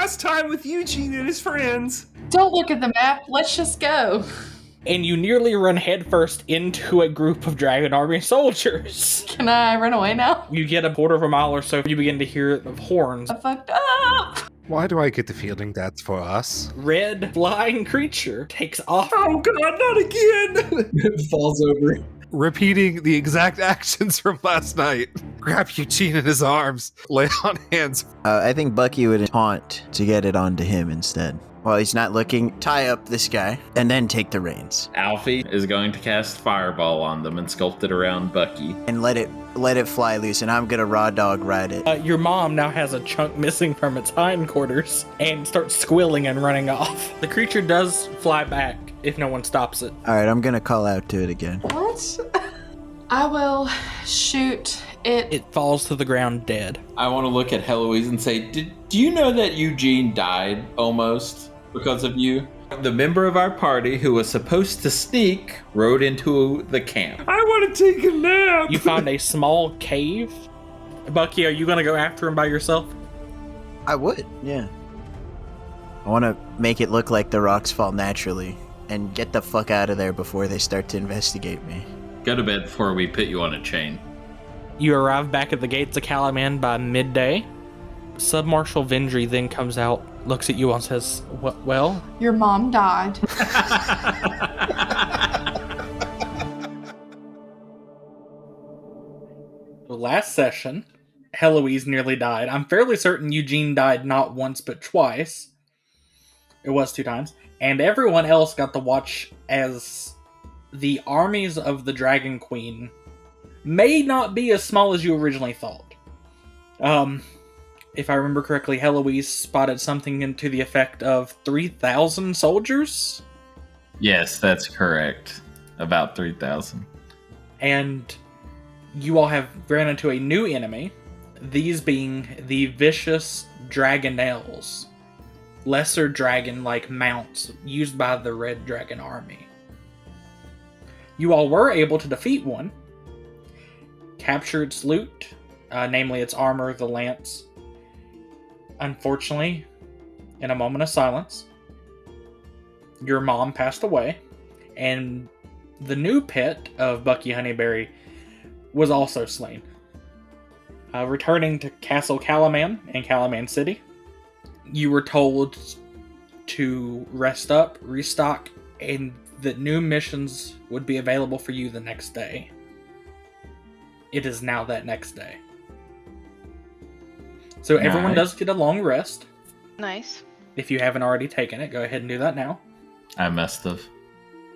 last time with Eugene and his friends. Don't look at the map. Let's just go. And you nearly run headfirst into a group of Dragon Army soldiers. Can I run away now? You get a quarter of a mile or so, you begin to hear of horns. I fucked up. Why do I get the feeling that's for us? Red flying creature takes off. Oh god, not again! It falls over. Repeating the exact actions from last night. Grab Eugene in his arms. Lay on hands. I think Bucky would taunt to get it onto him instead. While he's not looking, tie up this guy, and then take the reins. Alfie is going to cast Fireball on them and sculpt it around Bucky. And let it fly loose, and I'm gonna raw dog ride it. Your mom now has a chunk missing from its hindquarters and starts squealing and running off. The creature does fly back if no one stops it. Alright, I'm gonna call out to it again. What? I will shoot it. It falls to the ground dead. I want to look at Heloise and say, do you know that Eugene died almost because of you? The member of our party who was supposed to sneak rode into the camp. I want to take a nap! You find a small cave. Bucky, are you going to go after him by yourself? I would, yeah. I want to make it look like the rocks fall naturally and get the fuck out of there before they start to investigate me. Go to bed before we put you on a chain. You arrive back at the gates of Calaman by midday. Submarshal Vindri then comes out, looks at you and says, well? Your mom died. The last session, Heloise nearly died. I'm fairly certain Eugene died not once but twice. It was 2 times. And everyone else got to watch as the armies of the Dragon Queen may not be as small as you originally thought. If I remember correctly, Heloise spotted something to the effect of 3,000 soldiers? Yes, that's correct. About 3,000. And you all have ran into a new enemy, these being the vicious Dragonels, lesser dragon-like mounts used by the Red Dragon Army. You all were able to defeat one, capture its loot, namely its armor, the lance. Unfortunately, in a moment of silence, your mom passed away, and the new pet of Bucky Honeyberry was also slain. Returning to Castle Calaman in Calaman City, you were told to rest up, restock, and that new missions would be available for you the next day. It is now that next day. So everyone does get a long rest. Nice. If you haven't already taken it, go ahead and do that now. I must have.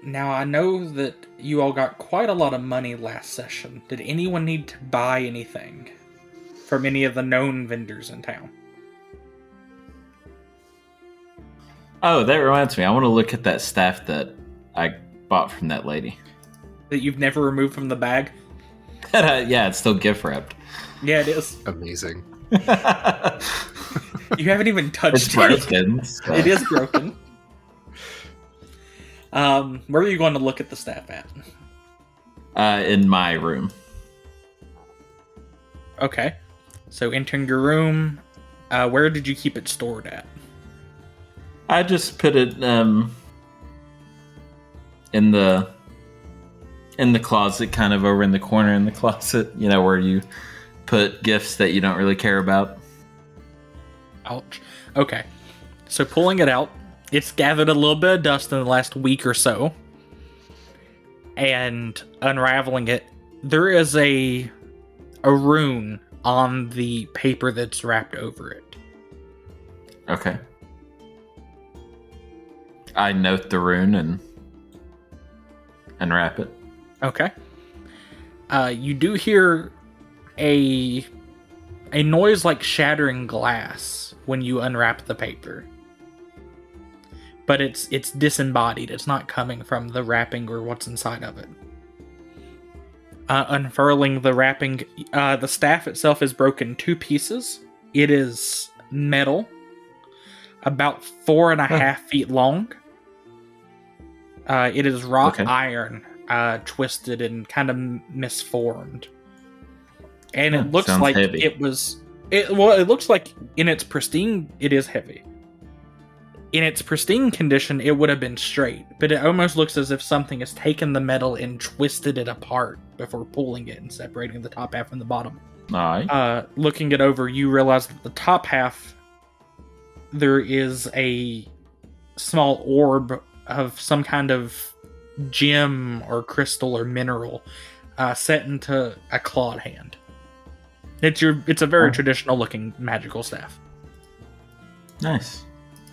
Now, I know that you all got quite a lot of money last session. Did anyone need to buy anything from any of the known vendors in town? Oh, that reminds me. I want to look at that staff that I bought from that lady. That you've never removed from the bag? Yeah, it's still gift wrapped. Yeah, it is. Amazing. You haven't even touched It's broken. So. It is broken. Where are you going to look at the staff at? In my room. Okay. So entering your room, where did you keep it stored at? I just put it in the closet, kind of over in the corner in the closet, you know, where you put gifts that you don't really care about. Ouch. Okay. So pulling it out, it's gathered a little bit of dust in the last week or so. And unraveling it, there is a rune on the paper that's wrapped over it. Okay. I note the rune and unwrap it. Okay. You do hear a noise like shattering glass when you unwrap the paper. But it's disembodied. It's not coming from the wrapping or what's inside of it. Unfurling the wrapping, the staff itself is broken 2 pieces. It is metal, about 4.5 feet long. It is wrought iron, twisted and kind of misformed. And it looks like heavy. It looks like in its pristine, it is heavy. In its pristine condition, it would have been straight, but it almost looks as if something has taken the metal and twisted it apart before pulling it and separating the top half from the bottom. Alright. Looking it over, you realize that the top half, there is a small orb of some kind of gem or crystal or mineral set into a clawed hand. It's a very traditional looking magical staff. Nice.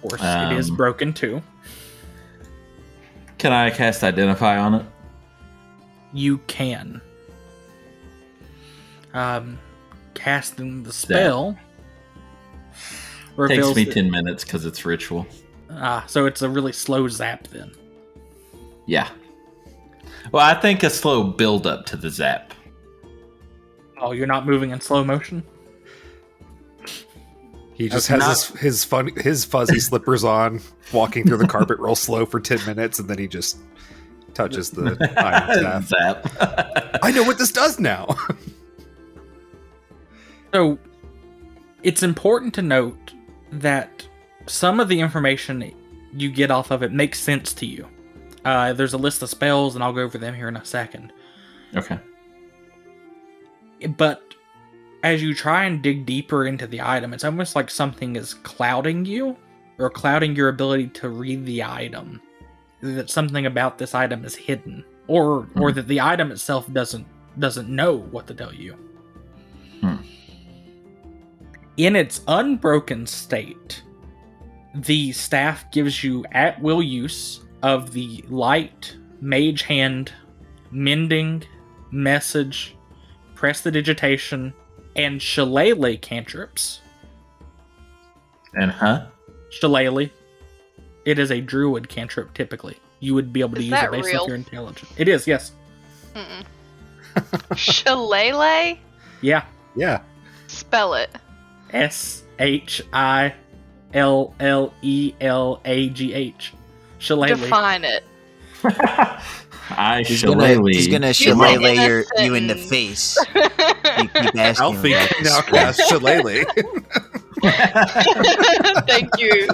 Of course, it is broken too. Can I cast Identify on it? You can. Casting the spell reveals Takes me 10 minutes because it's ritual. So it's a really slow zap then. Yeah. Well, I think a slow build up to the zap. Oh, you're not moving in slow motion? He just has his fuzzy slippers on, walking through the carpet real slow for 10 minutes, and then he just touches the iron staff. Zap. I know what this does now. So, it's important to note that some of the information you get off of it makes sense to you. There's a list of spells, and I'll go over them here in a second. Okay. But as you try and dig deeper into the item, it's almost like something is clouding you, or clouding your ability to read the item. That something about this item is hidden, or that the item itself doesn't know what to tell you. In its unbroken state, the staff gives you at-will use of the light, mage hand, mending, message, prestidigitation, and shillelagh cantrips. And Shillelagh. It is a druid cantrip, typically. You would be able to use it based on your intelligence. It is, yes. Shillelagh? Yeah. Yeah. Spell it. Shillelagh. Shillelagh. Define it. He's gonna shillelagh you in the face. You keep asking Alfie him about can this now spell. cast Shillelagh. Thank you,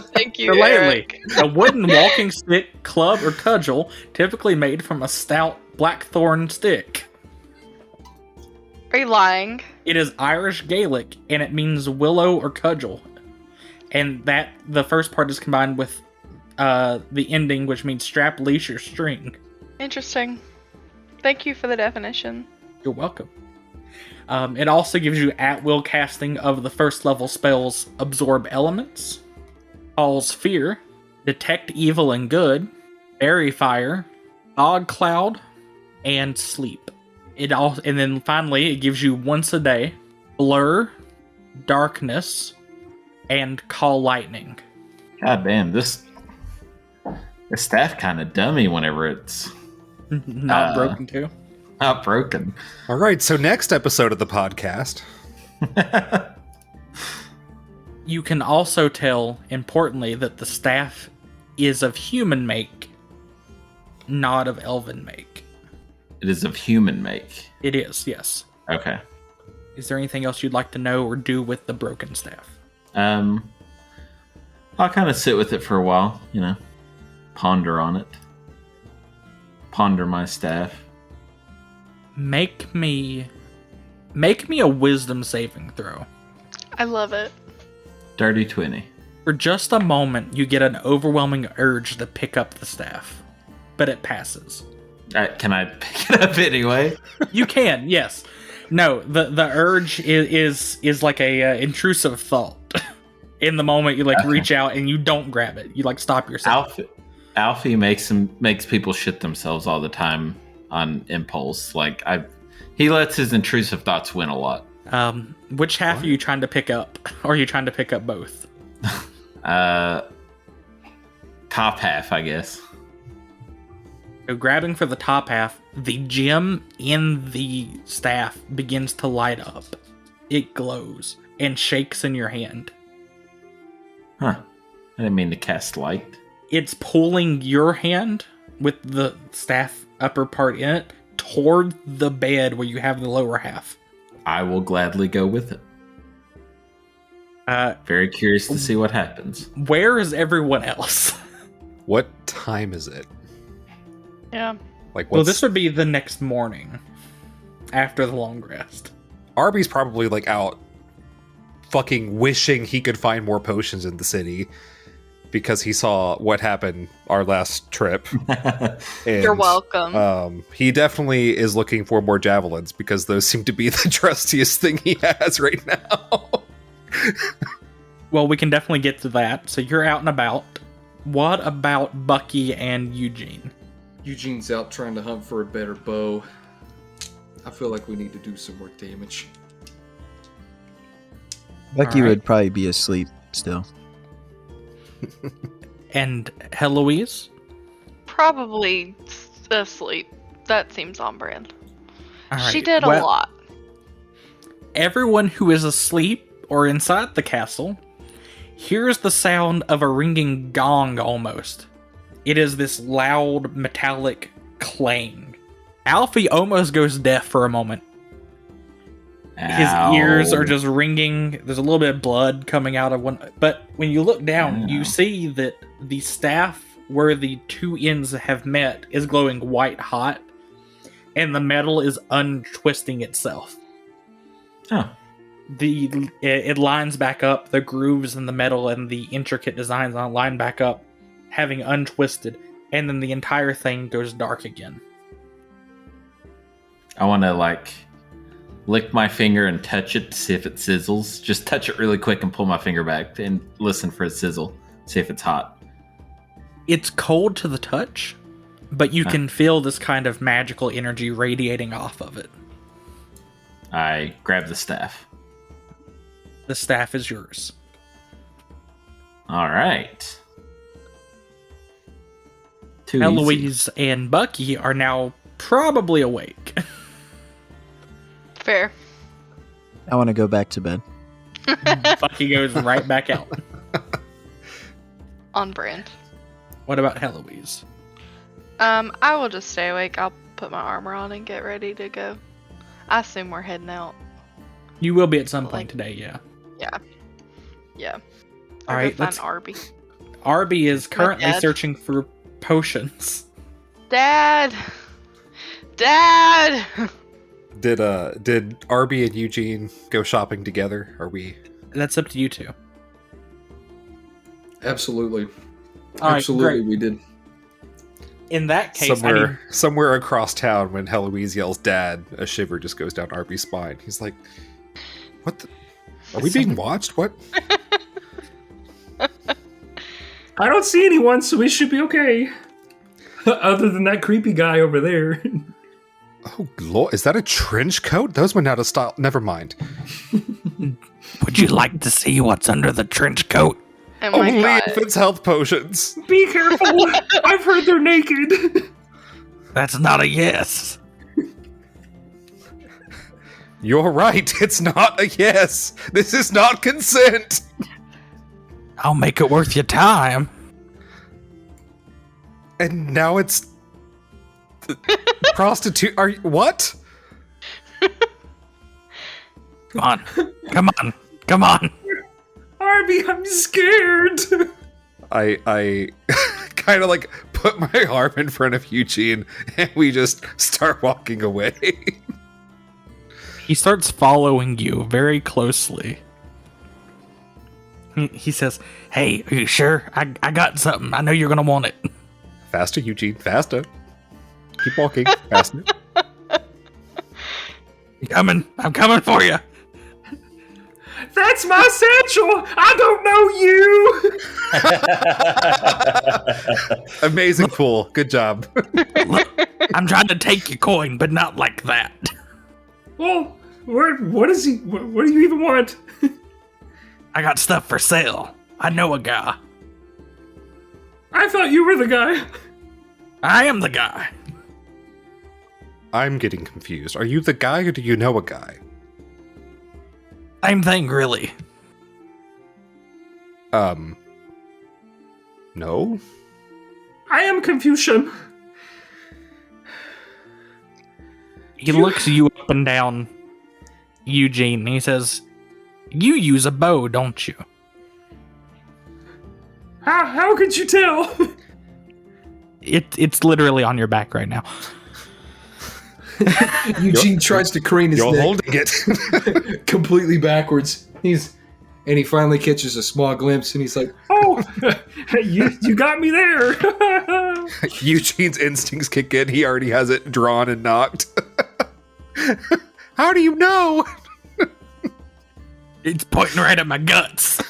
Shillelagh. Eric. A wooden walking stick, club, or cudgel, typically made from a stout blackthorn stick. Are you lying? It is Irish Gaelic, and it means willow or cudgel. And that the first part is combined with the ending, which means strap, leash, or string. Interesting. Thank you for the definition. You're welcome. It also gives you at-will casting of the first level spells Absorb Elements, Cause Fear, Detect Evil and Good, Bury Fire, Fog Cloud, and Sleep. And then finally, it gives you once a day Blur, Darkness, and Call Lightning. God damn, this staff kind of dummy whenever it's Not broken too. not broken. All right, so next episode of the podcast. You can also tell, importantly, that the staff is of human make, not of elven make. It is of human make. It is, yes. Okay. Is there anything else you'd like to know or do with the broken staff? I'll kind of sit with it for a while, ponder on it. Ponder my staff. Make me a wisdom saving throw. I love it. Dirty 20. For just a moment, you get an overwhelming urge to pick up the staff, but it passes. Can I pick it up anyway? You can, yes. No, the urge is like a intrusive thought. In the moment, you reach out and you don't grab it. You stop yourself. Alfie makes people shit themselves all the time on impulse. He lets his intrusive thoughts win a lot. Which half are you trying to pick up? Or are you trying to pick up both? Top half, I guess. So grabbing for the top half, the gem in the staff begins to light up. It glows and shakes in your hand. Huh. I didn't mean to cast light. It's pulling your hand with the staff upper part in it toward the bed where you have the lower half. I will gladly go with it. Very curious to see what happens. Where is everyone else? What time is it? Yeah. Like, Well, what's... this would be the next morning after the long rest. Arby's probably like out fucking wishing he could find more potions in the city because he saw what happened our last trip. And, You're welcome. he definitely is looking for more javelins because those seem to be the trustiest thing he has right now. Well, we can definitely get to that. So you're out and about. What about Bucky and Eugene? Eugene's out trying to hunt for a better bow. I feel like we need to do some more damage. Bucky Alright. would probably be asleep still. And Heloise? Probably asleep. That seems on brand. All She right, did a well, lot. Everyone who is asleep or inside the castle hears the sound of a ringing gong almost. It is this loud metallic clang. Alfie almost goes deaf for a moment. His ears are just ringing. There's a little bit of blood coming out of one. But when you look down, you see that the staff where the two ends have met is glowing white hot, and the metal is untwisting itself. Oh. It lines back up. The grooves in the metal and the intricate designs on it line back up, having untwisted, and then the entire thing goes dark again. I want to lick my finger and touch it to see if it sizzles. Just touch it really quick and pull my finger back and listen for a sizzle. See if it's hot. It's cold to the touch, but you can feel this kind of magical energy radiating off of it. I grab the staff. The staff is yours. All right. Too easy. Eloise and Bucky are now probably awake. Fair. I want to go back to bed. Bucky goes right back out. On brand. What about Heloise? I will just stay awake. I'll put my armor on and get ready to go. I assume we're heading out. You will be at some point today, yeah. Yeah. All I'll right, go let's. find Arby. Arby is currently dad. searching for potions. Dad! Did Arby and Eugene go shopping together? Are we? That's up to you two. Absolutely. All right, Absolutely, great. we did. In that case, I need, Somewhere across town, when Heloise yells "Dad," a shiver just goes down Arby's spine. He's like, "What? Are we being watched? What?" I don't see anyone, so we should be okay. Other than that creepy guy over there. Oh, Lord, is that a trench coat? Those went out of style. Never mind. would you like to see what's under the trench coat? Oh my Only god. if it's health potions. Be careful. I've heard they're naked. That's not a yes. You're right. It's not a yes. This is not consent. I'll make it worth your time. And now it's prostitute. Are you what? Come on. Arby, I'm scared. I kind of like put my arm in front of Eugene, and we just start walking away. He starts following you very closely. He says, "Hey, are you sure? I got something. I know you're gonna want it." Faster, Eugene. Faster. Keep walking. Faster. I'm coming for you. That's my satchel. I don't know you. Amazing pool. Good job. Look, I'm trying to take your coin, but not like that. Well, what is he? What do you even want? I got stuff for sale. I know a guy. I thought you were the guy. I am the guy. I'm getting confused. Are you the guy or do you know a guy? Same thing, really. No? I am Confucian. He looks you up and down, Eugene, and he says, You use a bow, don't you? How could you tell? It's literally on your back right now. Eugene tries to crane his You're neck holding it. completely backwards. And he finally catches a small glimpse, and he's like, "Oh, you got me there." Eugene's instincts kick in. He already has it drawn and knocked. How do you know? It's pointing right at my guts.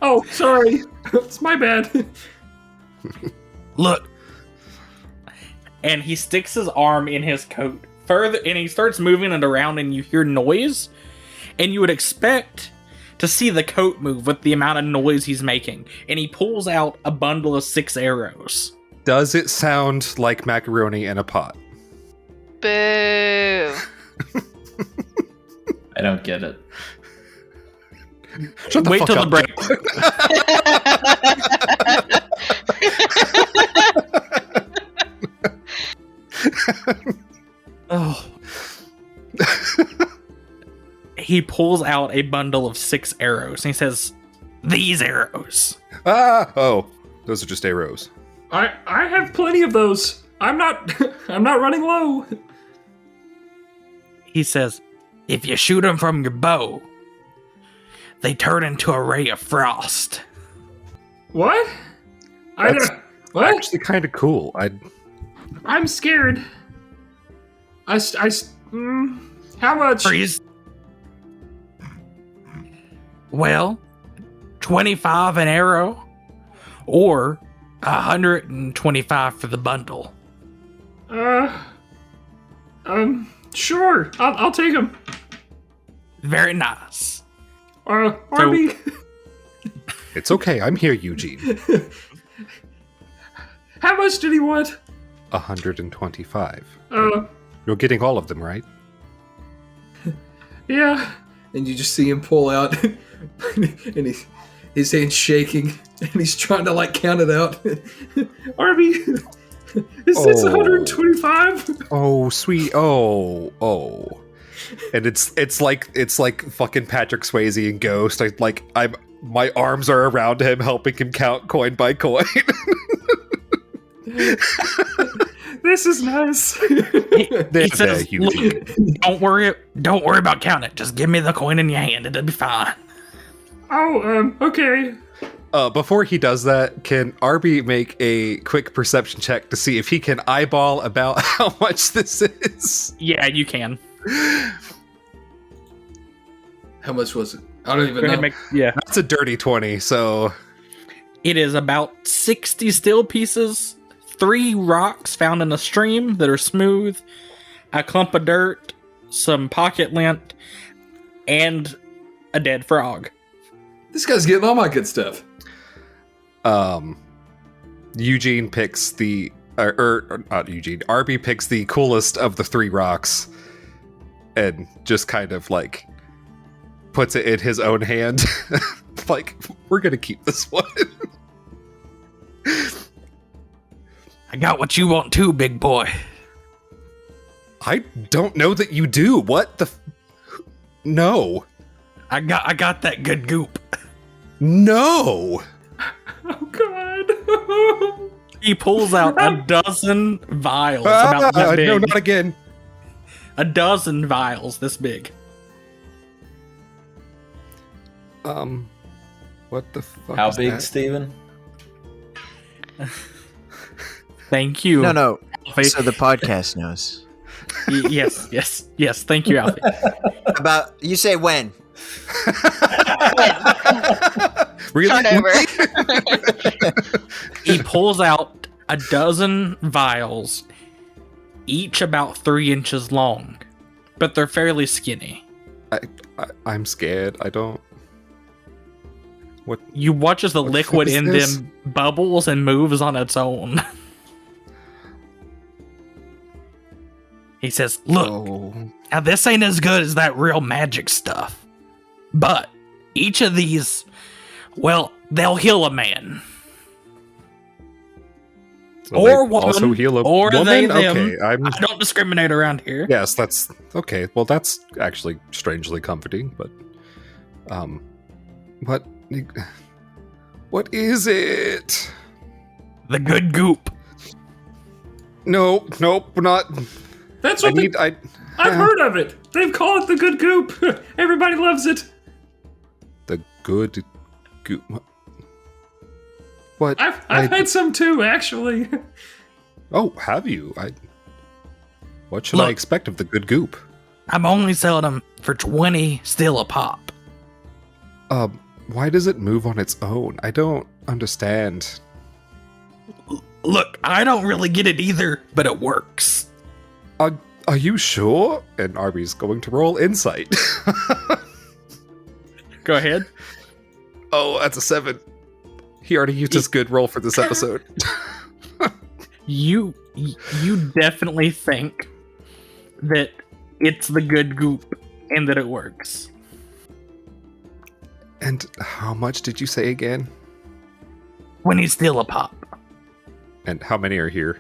Oh, sorry, it's my bad. Look. And he sticks his arm in his coat further, and he starts moving it around, and you hear noise. And you would expect to see the coat move with the amount of noise he's making. And he pulls out a bundle of 6 arrows. Does it sound like macaroni in a pot? Boo. I don't get it. Shut the Wait fuck till up, the break. Oh. He pulls out a bundle of 6 arrows and he says, "These arrows." Oh, those are just arrows. I have plenty of those. I'm not running low. He says, "If you shoot them from your bow, they turn into a ray of frost." What? That's What? Actually, kind of cool. I'm scared. How much? Freeze. Well, 25 an arrow, or 125 for the bundle. Sure. I'll take them. Very nice. Arby. It's okay. I'm here, Eugene. How much did he want? 125. Uh, You're getting all of them, right? yeah. And you just see him pull out, and his hand's shaking, and he's trying to count it out. Arby, is this 125? Oh, sweet. Oh. And it's like fucking Patrick Swayze and Ghost. My arms are around him, helping him count coin by coin. This is nice. He says, Eugene. "Look, don't worry about counting it. Just give me the coin in your hand. It'll be fine." Oh, okay. Before he does that, can Arby make a quick perception check to see if he can eyeball about how much this is? Yeah, you can. How much was it? I don't even Go ahead know. and yeah. That's a dirty 20, so... It is about 60 steel pieces, 3 rocks found in a stream that are smooth, a clump of dirt, some pocket lint, and a dead frog. This guy's getting all my good stuff. Eugene picks the... not Eugene. Arby picks the coolest of the 3 rocks and just kind of, puts it in his own hand. We're gonna keep this one. I got what you want too, big boy. I don't know that you do. What the... No. I got that good goop. No! Oh, God. He pulls out a dozen vials about that big. No, not again. A dozen vials this big. What the fuck How is big, that? Steven? Thank you. No. Alfie. So the podcast knows. Yes. Thank you, Alfie. About you say when? Really? Start over. He pulls out a dozen vials, each about 3 inches long, but they're fairly skinny. I'm scared. I don't... What? You watch as the What liquid is in this? them bubbles and moves on its own. He says, "Look, Oh. now this ain't as good as that real magic stuff, but each of these, well, they'll heal a man. Will Or they woman, also heal a or woman? they, them. Okay, I don't discriminate around here." Yes, that's... Okay, well, that's actually strangely comforting, but... What? What is it? The good goop. No, nope, not. That's what I've heard of it. They call it the good goop. Everybody loves it. The good goop. What? I've had some too, actually. Oh, have you? What should I expect of the good goop? I'm only selling them for 20 still a pop. Why does it move on its own? I don't understand. Look, I don't really get it either, but it works. Are you sure? And Arby's going to roll insight. Go ahead. Oh, that's a 7. He already used his good roll for this episode. You definitely think that it's the good goop and that it works. And how much did you say again? 20 still a pop. And how many are here?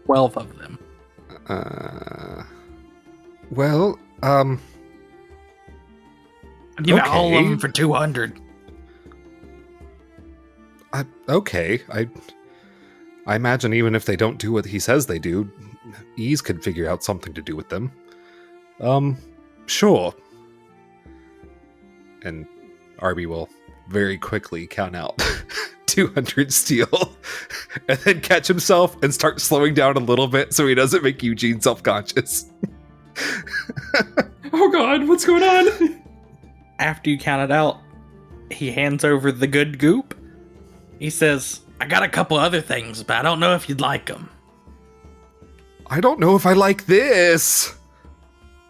12 of them. Well, I'll give you all of okay. them for 200. Okay. I imagine even if they don't do what he says they do, Ease could figure out something to do with them. Sure. And Arby will very quickly count out 200 steel and then catch himself and start slowing down a little bit so he doesn't make Eugene self-conscious. Oh god, what's going on? After you count it out, he hands over the good goop. He says, I got a couple other things, but I don't know if you'd like them. I don't know if I like this.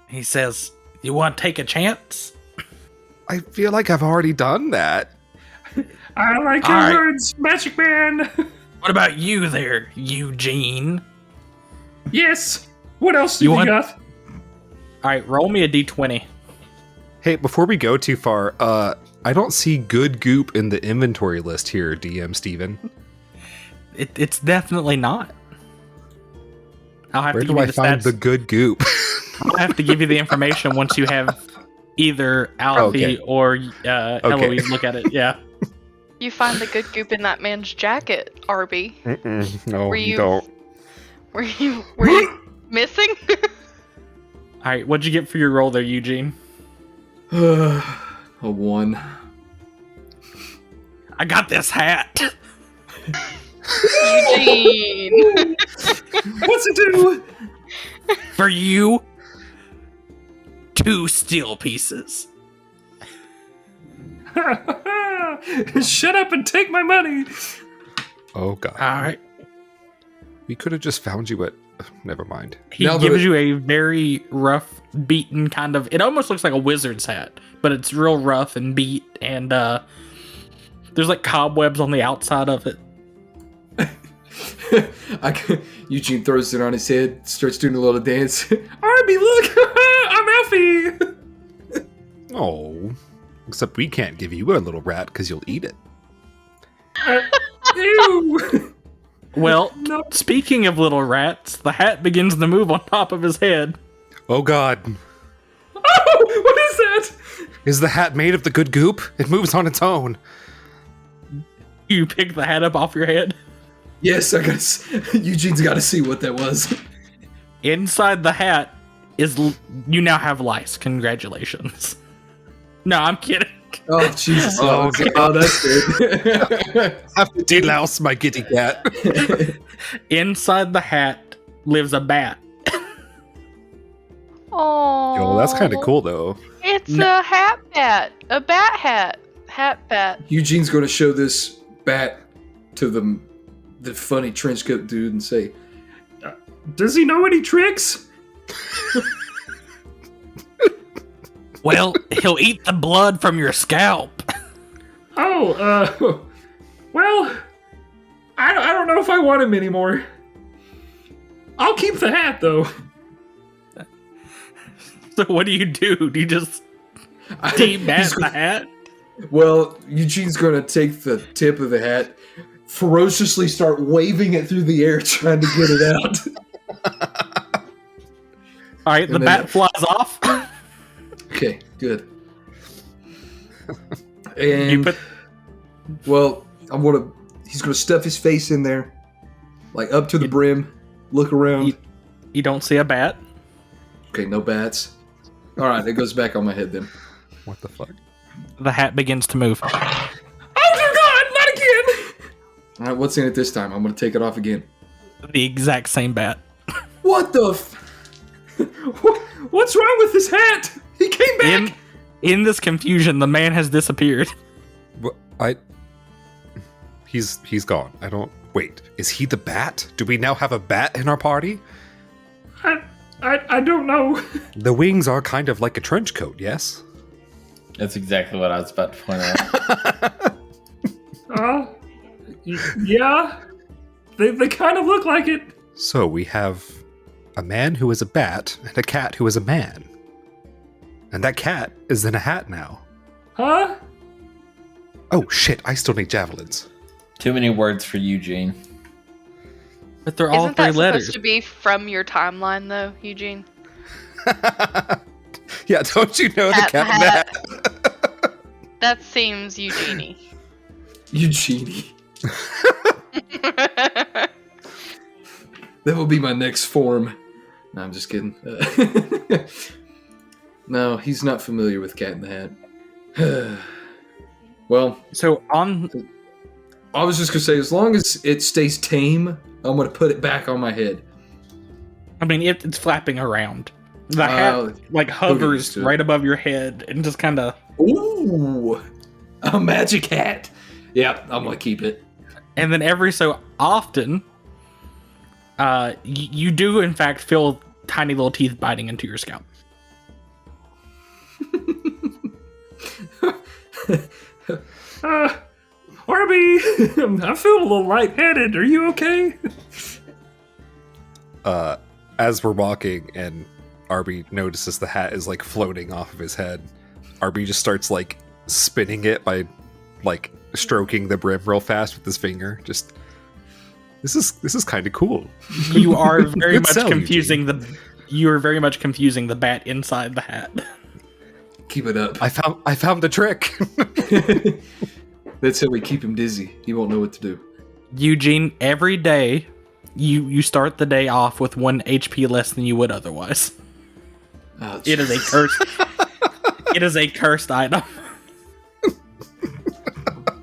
He says, you want to take a chance? I feel like I've already done that. I like your All right. words, Magic Man. What about you there, Eugene? Yes. What else do You you want- got? Alright, roll me a d20. Hey, before we go too far, I don't see good goop in the inventory list here, DM Steven. It's definitely not. I'll have Where to do give I you the find stats. the good goop? I'll have to give you the information once you have either Alfie Okay. or Eloise look at it. Yeah. You find the good goop in that man's jacket, Arby. No, Were you you- don't. Were you missing? Alright, what'd you get for your roll there, Eugene? A 1. I got this hat. Eugene. What's it do? For you, 2 steel pieces. Shut up and take my money. Oh god. Alright. We could have just found you at... Never mind. He Now that gives it- you a very rough, beaten kind of... It almost looks like a wizard's hat, but it's real rough and beat, and there's like cobwebs on the outside of it. Eugene throws it on his head, starts doing a little dance. Arby, look! I'm Alfie! Oh. Except we can't give you a little rat because you'll eat it. Ew! Well, No. speaking of little rats, the hat begins to move on top of his head. Oh god. Oh, what is that? Is the hat made of the good goop? It moves on its own. You pick the hat up off your head. Yes, I guess Eugene's got to see what that was. Inside the hat is... You now have lice. Congratulations. No, I'm kidding. Oh, Jesus. Oh, Okay. Oh, that's good. Have to delouse my kitty cat. Inside the hat lives a bat. Oh. Yo, that's kind of cool though. It's a hat bat. A bat hat. Hat bat. Eugene's going to show this bat to the funny trench coat dude and say, does he know any tricks? Well, he'll eat the blood from your scalp. Oh, well, I don't know if I want him anymore. I'll keep the hat, though. So what do? Do you just He's demat go- the hat? Well, Eugene's going to take the tip of the hat, ferociously start waving it through the air, trying to get it out. All right, the And then- bat flies off. Okay, good. And well, he's gonna stuff his face in there, like up to the brim, look around. You don't see a bat. Okay, no bats. All right, it goes back on my head then. What the fuck? The hat begins to move. Oh dear God, not again! All right, what's in it this time? I'm gonna take it off again. The exact same bat. What the? What's wrong with this hat? He came back. In this confusion, the man has disappeared. He's gone. I don't. Wait, is he the bat? Do we now have a bat in our party? I don't know. The wings are kind of like a trench coat, yes? That's exactly what I was about to point out. Yeah. They kind of look like it. So we have a man who is a bat and a cat who is a man. And that cat is in a hat now. Huh? Oh shit, I still need javelins. Too many words for Eugene. But they're all Isn't three that letters. supposed to be from your timeline, though, Eugene? Yeah, don't you know the cat and the hat? That seems Eugenie. Eugenie. That will be my next form. No, I'm just kidding. No, he's not familiar with Cat in the Hat. Well, So I was just going to say, as long as it stays tame, I'm going to put it back on my head. I mean, it's flapping around. The hat hovers to it. right above your head and just kind of. Ooh, a magic hat. Yeah, I'm going to keep it. And then every so often, you do in fact feel tiny little teeth biting into your scalp. Arby, I feel a little lightheaded. Are you okay? As we're walking and Arby notices the hat is like floating off of his head, Arby just starts like spinning it by like stroking the brim real fast with his finger. Just this is kind of cool. You are very Good much sell, confusing you are very much confusing the bat inside the hat. Keep it up. I found the trick. That's how we keep him dizzy. He won't know what to do. Eugene, every day you start the day off with 1 HP less than you would otherwise. Oh, It is a cursed. It is a cursed item.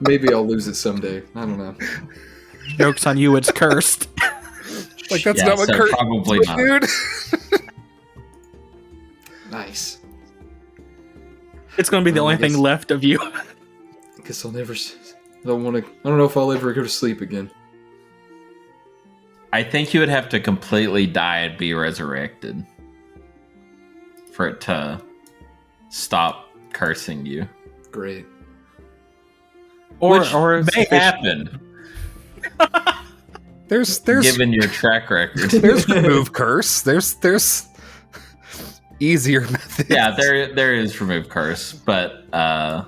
Maybe I'll lose it someday. I don't know. Joke's on you, it's cursed. Like that's Yeah, not what so Kurt probably not. dude. Nice. It's going to be the Well, I only thing guess- left of you. Guess I'll never. I don't know if I'll ever go to sleep again. I think you would have to completely die and be resurrected for it to stop cursing you. Great. Which or may happen, There's given your track record. there's remove curse. There's easier methods. Yeah, there is remove curse, but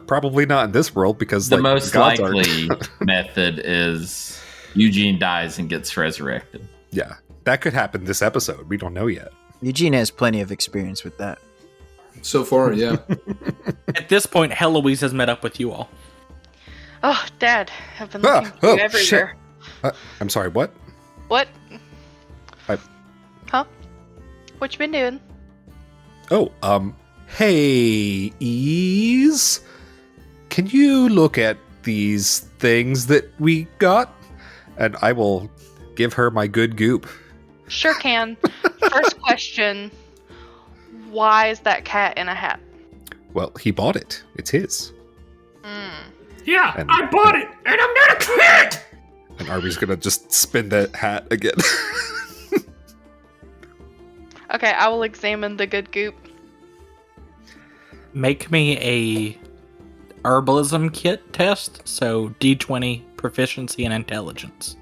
Probably not in this world because the like, most gods aren't- likely method is Eugene dies and gets resurrected. Yeah, that could happen this episode. We don't know yet. Eugene has plenty of experience with that. So far, yeah. At this point, Heloise has met up with you all. Oh, Dad, I've been looking for you everywhere. I'm sorry, what? What? I- Huh? What you been doing? Oh, hey, Ease. Can you look at these things that we got? And I will give her my good goop. Sure can. First question. Why is that cat in a hat? Well, he bought it. It's his. Yeah, And- I bought it, and I'm not a cat! And Arby's gonna just spin that hat again. Okay, I will examine the good goop. Make me a herbalism kit test, so D20 proficiency and intelligence.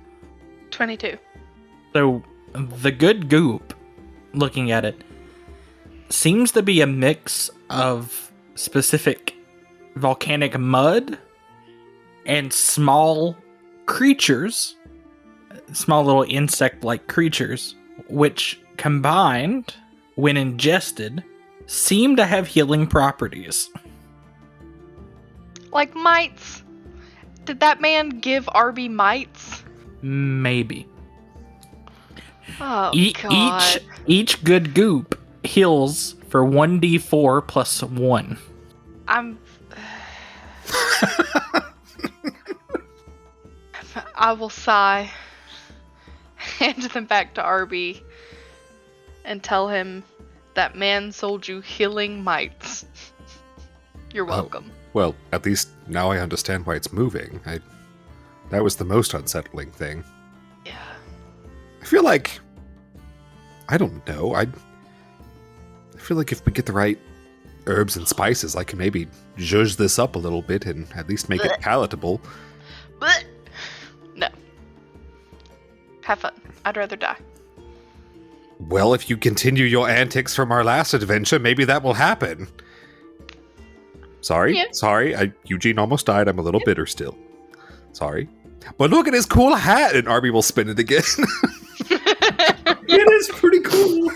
22. So the good goop, looking at it, seems to be a mix of specific volcanic mud and small creatures, small little insect-like creatures, which combined, when ingested, seem to have healing properties. Like mites? Did that man give Arby mites? Maybe. Oh, Each God. each good goop heals for 1d4 plus 1. I will sigh, hand them back to Arby, and tell him that man sold you healing mites. You're welcome. Well, at least now I understand why it's moving. That was the most unsettling thing. Yeah. I feel like... I don't know. I feel like if we get the right herbs and spices, I can maybe zhuzh this up a little bit and at least make it palatable. But no. Have fun. I'd rather die. Well, if you continue your antics from our last adventure, maybe that will happen. Sorry, Yeah. sorry. Eugene almost died. I'm a little bitter still. Sorry. But look at his cool hat! And Arby will spin it again. It is pretty cool.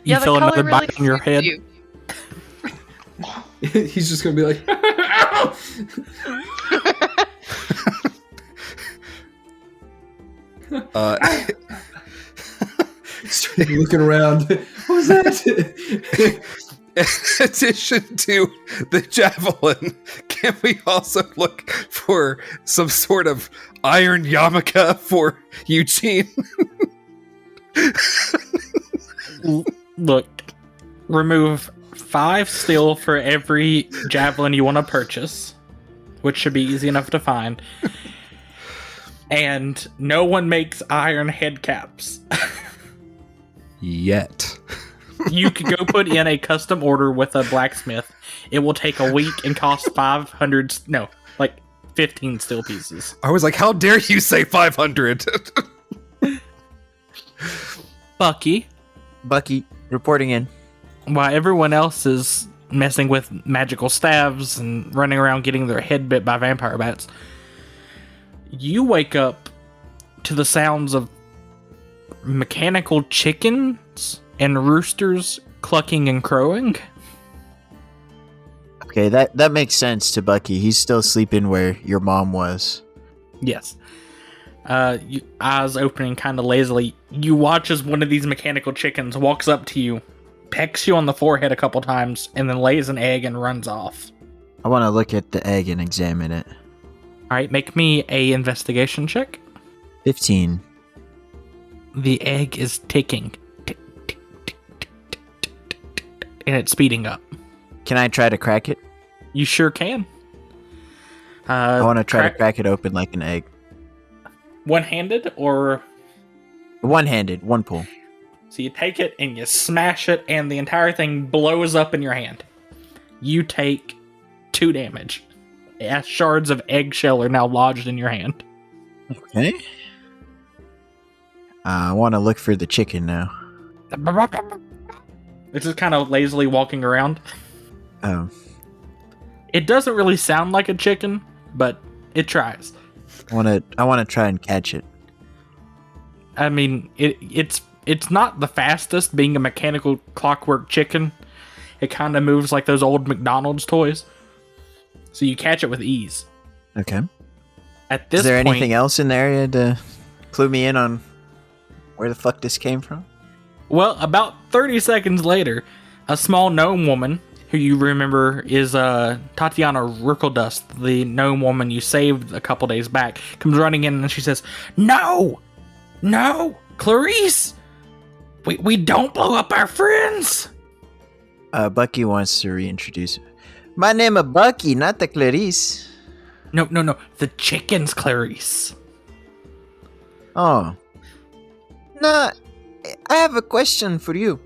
You the feel color another really bite in your suits head. you. He's just gonna be like, straight looking around. What was that? In addition to the javelin, can we also look for some sort of iron yarmulke for Eugene? Look, remove 5 steel for every javelin you want to purchase, which should be easy enough to find. And no one makes iron head caps. Yet. You could go put in a custom order with a blacksmith. It will take a week and cost 15 steel pieces. I was like, how dare you say 500? Bucky, reporting in. while everyone else is messing with magical staves and running around getting their head bit by vampire bats, you wake up to the sounds of mechanical chickens and roosters clucking and crowing. Okay, that makes sense to Bucky. He's still sleeping where your mom was. Yes. Eyes opening kind of lazily, you watch as one of these mechanical chickens walks up to you, pecks you on the forehead a couple times, and then lays an egg and runs off. I want to look at the egg and examine it. Alright, make me a investigation check. 15. The egg is ticking. Tick, tick, tick, tick, tick, tick, tick, tick, and it's speeding up. Can I try to crack it? You sure can. I want to try to crack it open like an egg. One-handed, or... One-handed, one pull. So you take it and you smash it, and the entire thing blows up in your hand. You take 2 damage. As shards of eggshell are now lodged in your hand. Okay. I want to look for the chicken now. It's just kind of lazily walking around. Oh. It doesn't really sound like a chicken, but it tries. I want to try and catch it. I mean, it's not the fastest, being a mechanical clockwork chicken. It kind of moves like those old McDonald's toys. So you catch it with ease. Okay. At this Is there point, anything else in the area to clue me in on where the fuck this came from? well, about 30 seconds later, a small gnome woman, who you remember is Tatiana Rickledust, the gnome woman you saved a couple days back, comes running in and she says, No! No! Clarice! We don't blow up our friends! Bucky wants to reintroduce. My name is Bucky, not the Clarice. No. The chicken's Clarice. Oh. Nah, I have a question for you.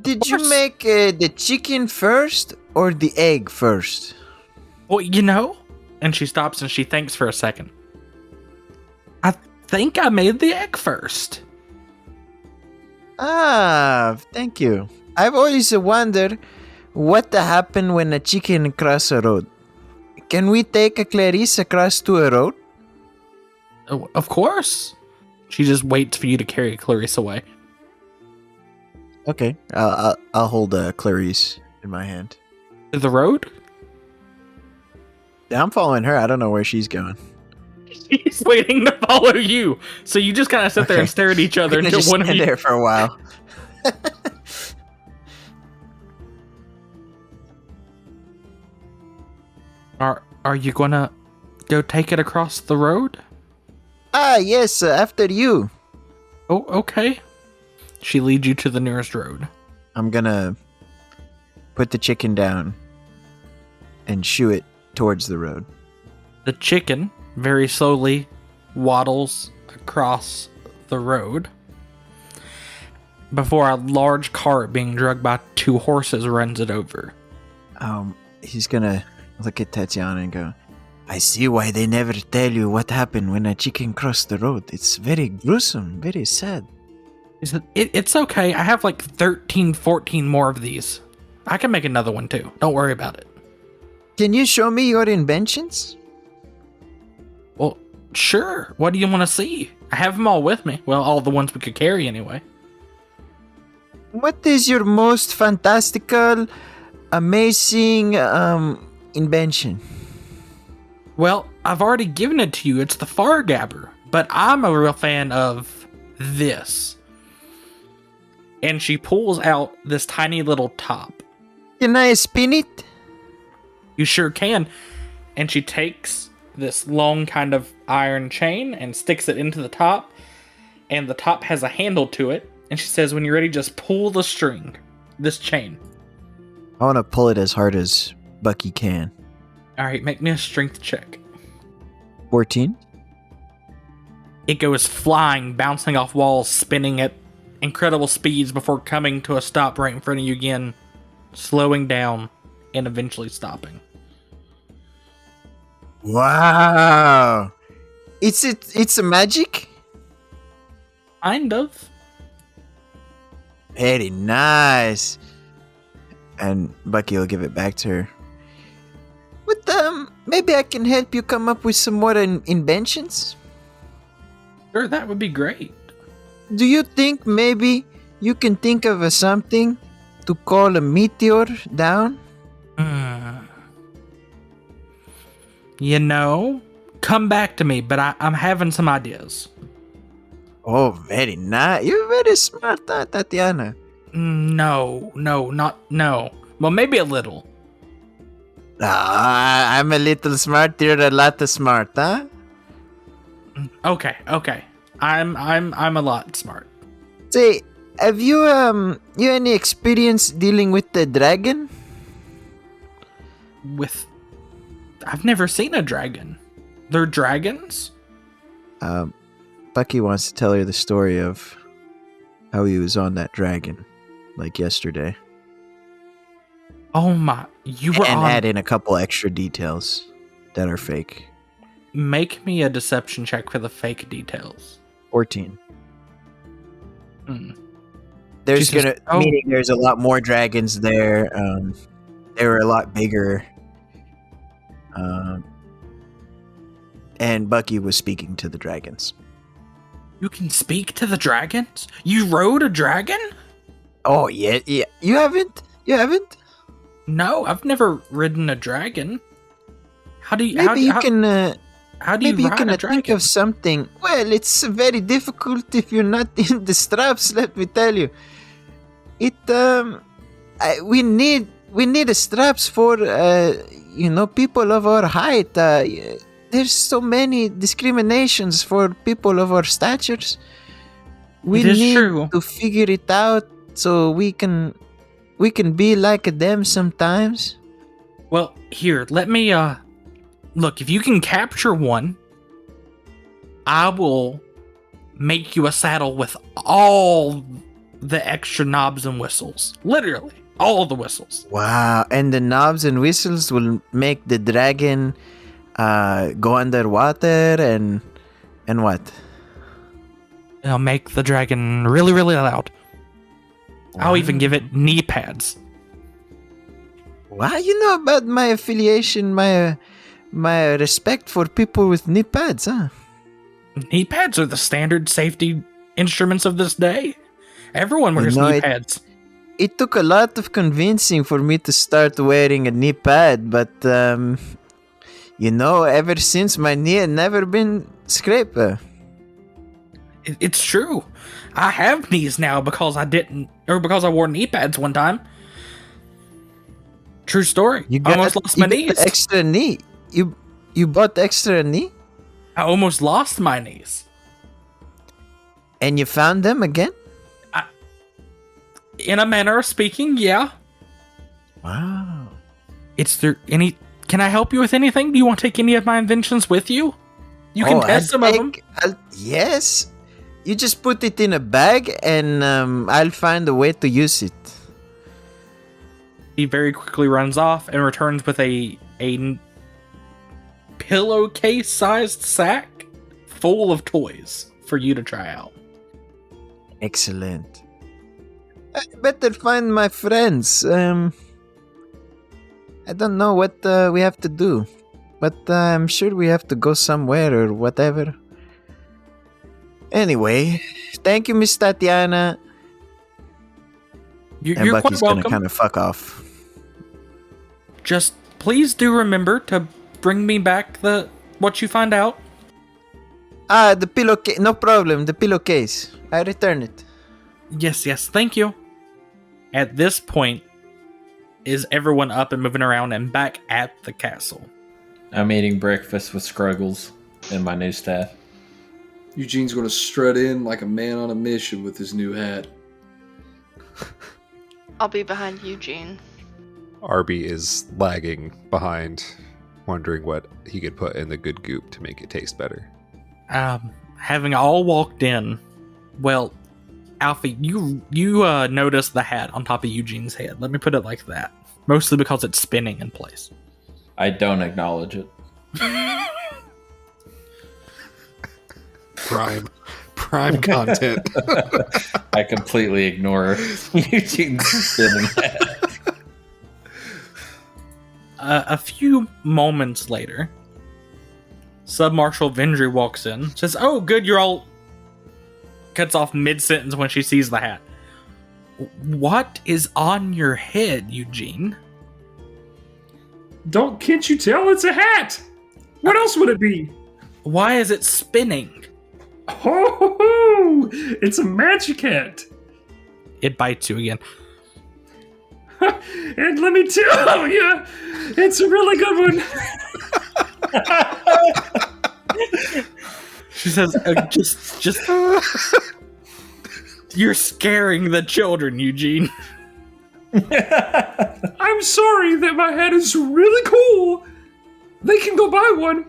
Did you make the chicken first or the egg first? Well, you know? And she stops and she thinks for a second. I think I made the egg first. Ah, thank you. I've always wondered what happened when a chicken cross a road. Can we take a Clarice across to a road? Oh, of course. She just waits for you to carry Clarice away. Okay, I'll hold a Clarice in my hand. To the road? I'm following her. I don't know where she's going. He's waiting to follow you. So you just kind of sit there Okay. and stare at each other I'm gonna until just one of stand you. there for a while. Are you gonna go take it across the road? Yes, after you. Oh, okay. She leads you to the nearest road. I'm gonna put the chicken down and shoo it towards the road. The chicken very slowly waddles across the road before a large cart being dragged by 2 horses runs it over. He's gonna look at Tatiana and go, I see why they never tell you what happened when a chicken crossed the road. It's very gruesome, very sad. He said, it's okay. I have like 13, 14 more of these. I can make another one too. Don't worry about it. Can you show me your inventions? Well, sure. What do you want to see? I have them all with me. Well, all the ones we could carry anyway. What is your most fantastical, amazing invention? Well, I've already given it to you. It's the Fargabber. But I'm a real fan of this. And she pulls out this tiny little top. Can I spin it? You sure can. And she takes this long kind of iron chain and sticks it into the top. And the top has a handle to it. And she says, when you're ready, just pull the string. This chain. I want to pull it as hard as Bucky can. Alright, make me a strength check. 14? It goes flying, bouncing off walls, spinning at incredible speeds before coming to a stop right in front of you again, slowing down, and eventually stopping. Wow! It's a magic? Kind of. Very nice. And Bucky will give it back to her. But maybe I can help you come up with some more inventions? Sure, that would be great. Do you think maybe you can think of something to call a meteor down? You know, come back to me, but I'm having some ideas. Oh, very nice. You're very smart, Tatiana. No. Well, maybe a little. I'm a little smart. You're a lot smart, huh? Okay. I'm a lot smart. Say, have you any experience dealing with the dragon? I've never seen a dragon. They're dragons? Bucky wants to tell her the story of how he was on that dragon, like yesterday. Oh my, you were and on... add in a couple extra details that are fake. Make me a deception check for the fake details. 14. Hmm. There's meaning there's a lot more dragons there. They were a lot bigger. And Bucky was speaking to the dragons. You can speak to the dragons? You rode a dragon? Oh yeah. You haven't? No, I've never ridden a dragon. How do you? Maybe you can think of something. Well, it's very difficult if you're not in the straps. Let me tell you. We need the straps for people of our height. There's so many discriminations for people of our statures. We need to figure it out so we can be like them sometimes. Well, here, let me look, if you can capture one, I will make you a saddle with all the extra knobs and whistles. Literally, all the whistles. Wow, and the knobs and whistles will make the dragon go underwater and what? It'll make the dragon really, really loud. Wow. I'll even give it knee pads. Wow, you know about my affiliation, my respect for people with knee pads, huh? Knee pads are the standard safety instruments of this day. Everyone wears knee pads. It took a lot of convincing for me to start wearing a knee pad, but Ever since my knee had never been scraped. It's true. I have knees now because I wore knee pads one time. True story. I almost lost my knees. The extra knee. You bought the extra knee? I almost lost my knees. And you found them again? In a manner of speaking, yeah. Wow. Can I help you with anything? Do you want to take any of my inventions with you? You can test some of them. Yes. You just put it in a bag and I'll find a way to use it. He very quickly runs off and returns with a pillowcase-sized sack full of toys for you to try out. Excellent. I better find my friends. I don't know what we have to do, but I'm sure we have to go somewhere or whatever. Anyway, thank you, Miss Tatiana. You're and quite Bucky's welcome. gonna kind of fuck off. Just please do remember to bring me back what you find out. The pillowcase. No problem. The pillowcase. I return it. Yes, thank you. At this point, is everyone up and moving around and back at the castle? I'm eating breakfast with Scruggles and my new staff. Eugene's going to strut in like a man on a mission with his new hat. I'll be behind Eugene. Arby is lagging behind, wondering what he could put in the good goop to make it taste better. Having all walked in, well, Alfie, you notice the hat on top of Eugene's head. Let me put it like that. Mostly because it's spinning in place. I don't acknowledge it. Prime content. I completely ignore Eugene's spinning hat. A few moments later, Sub-Marshal Vindri walks in, says, "Oh, good, you're all..." Cuts off mid-sentence when she sees the hat. What is on your head, Eugene? Can't you tell it's a hat? What else would it be? Why is it spinning? Oh, it's a magic hat. It bites you again. And let me tell you, it's a really good one. She says, just you're scaring the children, Eugene. I'm sorry that my hat is really cool. They can go buy one.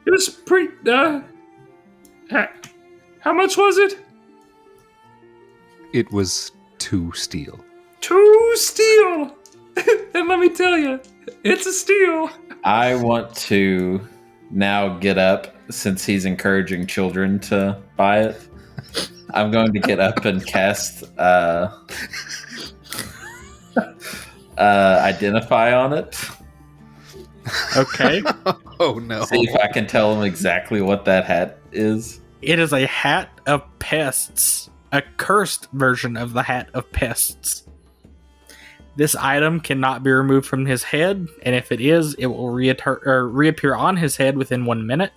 It was pretty, how much was it? It was 2 steel. 2 steel. And let me tell you, it's a steal. I want to now get up, since he's encouraging children to buy it. I'm going to get up and cast identify on it. Okay. Oh no. See if I can tell him exactly what that hat is. It is a hat of pests. A cursed version of the hat of pests. This item cannot be removed from his head, and if it is, it will reappear on his head within 1 minute.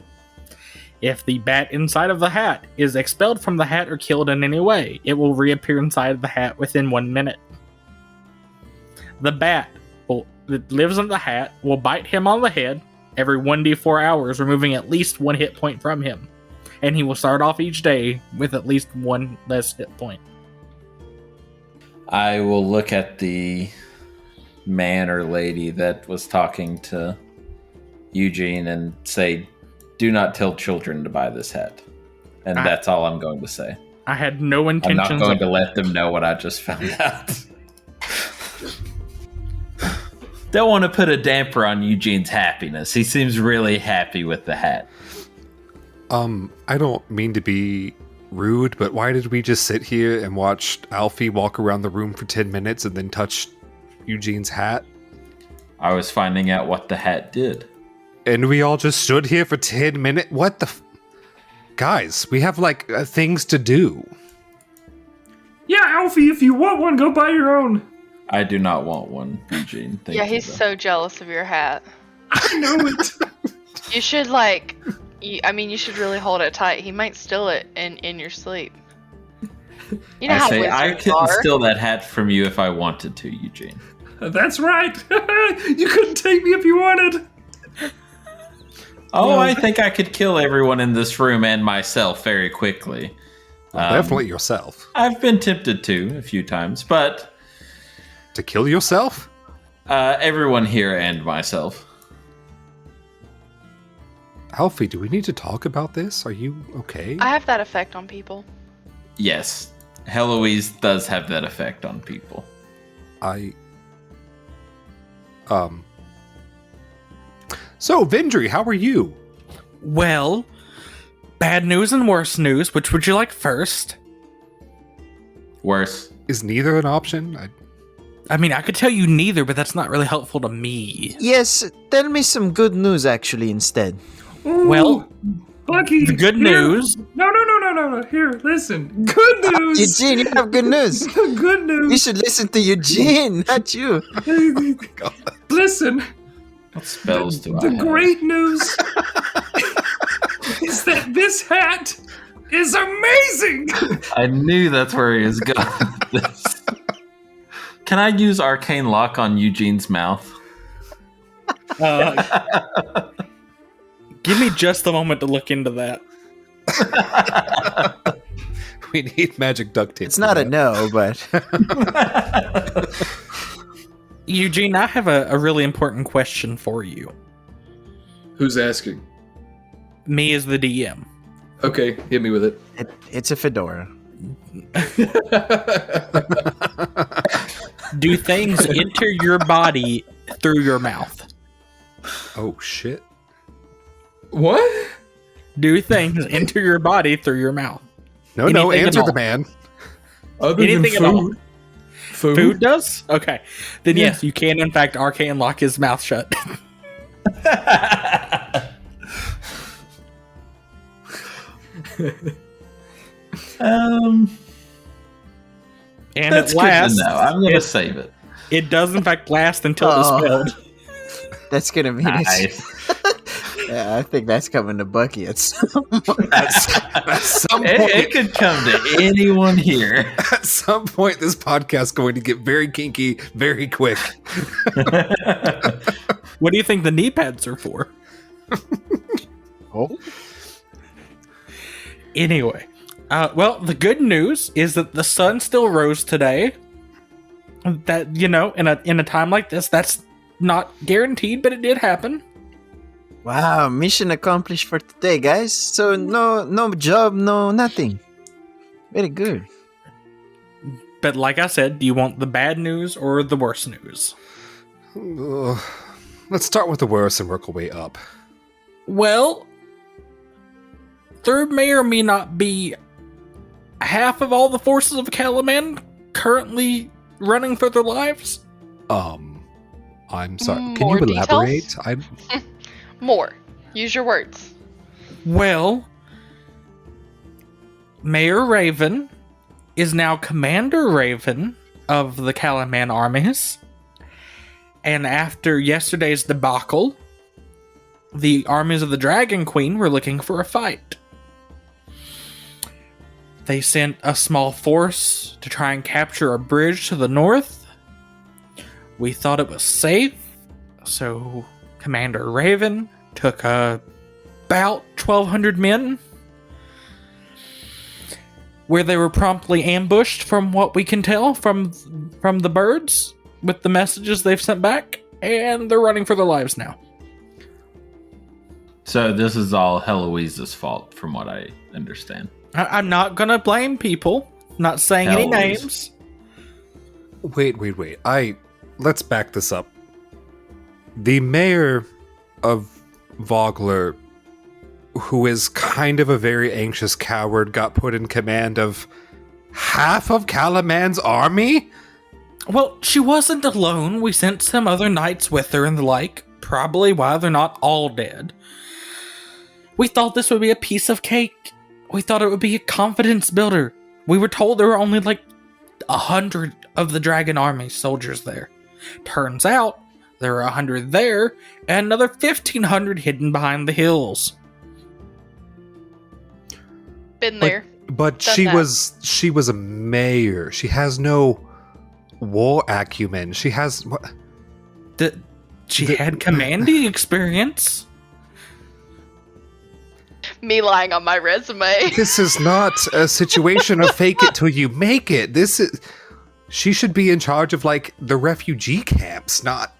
If the bat inside of the hat is expelled from the hat or killed in any way, it will reappear inside of the hat within 1 minute. The bat that lives in the hat will bite him on the head every 1d4 hours, removing at least 1 hit point from him. And he will start off each day with at least 1 less hit point. I will look at the man or lady that was talking to Eugene and say, "Do not tell children to buy this hat." And that's all I'm going to say. I had no intentions. I'm not going to let them know what I just found out. Don't want to put a damper on Eugene's happiness. He seems really happy with the hat. I don't mean to be rude, but why did we just sit here and watch Alfie walk around the room for 10 minutes and then touch Eugene's hat? I was finding out what the hat did. And we all just stood here for 10 minutes? What the Guys, we have, things to do. Yeah, Alfie, if you want one, go buy your own. I do not want one, Eugene. Thank Yeah, you, he's though. so jealous of your hat. I know it. You should you should really hold it tight. He might steal it in your sleep. You know I how say I wizards couldn't are. steal that hat from you if I wanted to, Eugene. That's right. You couldn't take me if you wanted. Oh, I think I could kill everyone in this room and myself very quickly. Definitely yourself. I've been tempted to a few times, but To kill yourself? everyone here and myself. Alfie, do we need to talk about this? Are you okay? I have that effect on people. Yes, Heloise does have that effect on people. So, Vindri, how are you? Well, bad news and worse news. Which would you like first? Worse. Is neither an option? I mean, I could tell you neither, but that's not really helpful to me. Yes, tell me some good news actually instead. Ooh, Well, Bucky. the good here- news. No. Here, listen. Good news. Eugene, you have good news. Good You news. should listen to Eugene, not you. Listen. What spells do I The have? great news is that this hat is amazing. I knew that's where he was going with this. Can I use arcane lock on Eugene's mouth? Give me just a moment to look into that. We need magic duct tape. It's for not a that. no, but Eugene, I have a really important question for you. Who's asking? Me as the DM. Okay, hit me with it. it's a fedora. Do things enter your body through your mouth? Oh, shit. What? Do things enter your body through your mouth? No, Anything at answer all. the man. Other Anything at than all? food. Food? Food does? Okay. Then Yeah. yes, you can in fact arcane lock his mouth shut. And That's it good to lasts. know. I'm going to save it. It does in fact last until Oh. dispelled. That's gonna mean Nice. Yeah, I think that's coming to Bucky at some point. At some It, point, it could come to anyone here. at some point, this podcast is going to get very kinky very quick. What do you think the knee pads are for? Oh. Anyway, well, the good news is that the sun still rose today. That, you know, in a time like this, that's not guaranteed, but it did happen. Wow, mission accomplished for today, guys. So no job, no nothing. Very good. But like I said, do you want the bad news or the worse news? Ugh. Let's start with the worst and work our way up. Well, there may or may not be half of all the forces of Calaman currently running for their lives. I'm sorry. Can More you details? elaborate? More. Use your words. Well, Mayor Raven is now Commander Raven of the Calaman armies. And after yesterday's debacle, the armies of the Dragon Queen were looking for a fight. They sent a small force to try and capture a bridge to the north. We thought it was safe, so Commander Raven took about 1,200 men, where they were promptly ambushed, from what we can tell from the birds with the messages they've sent back, and they're running for their lives now. So this is all Heloise's fault, from what I understand. I'm not gonna blame people. Not saying any Heloise. names. Wait. Let's back this up. The mayor of Vogler, who is kind of a very anxious coward, got put in command of half of Calaman's army? Well, she wasn't alone. We sent some other knights with her and the like. Probably why they're not all dead. We thought this would be a piece of cake. We thought it would be a confidence builder. We were told there were only 100 of the dragon army soldiers there. Turns out, There are 100 there, and another 1,500 hidden behind the hills. Been there. But Done she that. was a mayor. She has no war acumen. She has what? She had commanding experience. Me lying on my resume. This is not a situation of fake it till you make it. This is. She should be in charge of like the refugee camps, not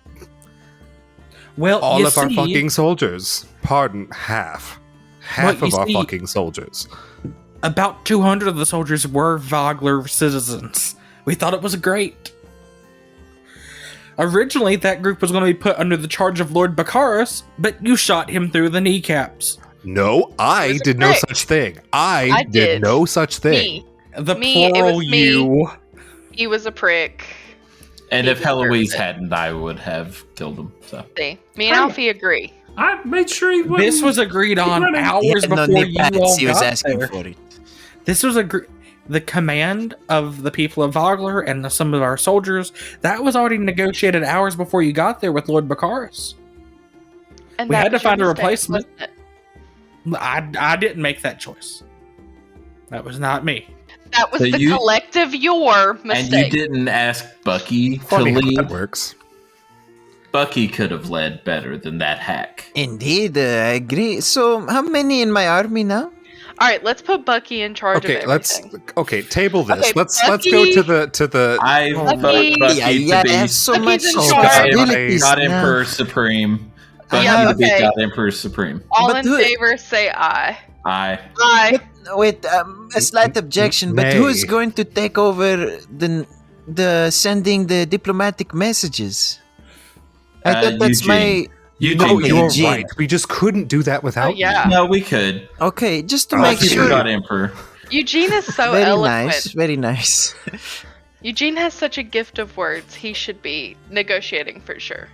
Well, all you of our see- fucking soldiers. Pardon, half. Half Well, of you our see- fucking soldiers. About 200 of the soldiers were Vogler citizens. We thought it was great. Originally, that group was going to be put under the charge of Lord Baccharis, but you shot him through the kneecaps. No, I was a did no prick. such thing. I I did did. no such thing. Me. The Me, it plural was me. you. He was a prick. And He if deserved Heloise it. hadn't, I would have killed him. So See, me and Alfie agree. I made sure he wasn't. This was agreed on running. hours He had no before knee you pads, all he was got asking there. for it. This was the command of the people of Vogler and some of our soldiers. That was already negotiated hours before you got there with Lord Baccharis. And We that had to was your find a mistake, replacement. wasn't it? I didn't make that choice. That was not me. That was So the you- collective your and mistake. you didn't ask Bucky Funny to how lead. that works. Bucky could have led better than that hack. Indeed, I agree. So, how many in my army now? All right, let's put Bucky in charge Okay, of let's everything. table this. Okay, let's Bucky- go to the I vote Bucky- Bucky Yeah, to yeah, I be have so Bucky's much in charge. responsibilities God now. Emperor Supreme. Bucky Yeah, to be okay. God Emperor Supreme. All But in do it- favor, say aye. I Aye. Wait, a slight objection, but Nay. who's going to take over the sending the diplomatic messages? I thought that's Eugene. You Eugene. know, you're Eugene. right. We just couldn't do that without Oh, yeah. No, we could. my. Okay, just to Oh, make Bucky for sure. God Emperor. Eugene is so Very eloquent. nice, very nice. Eugene has such a gift of words. He should be negotiating for sure.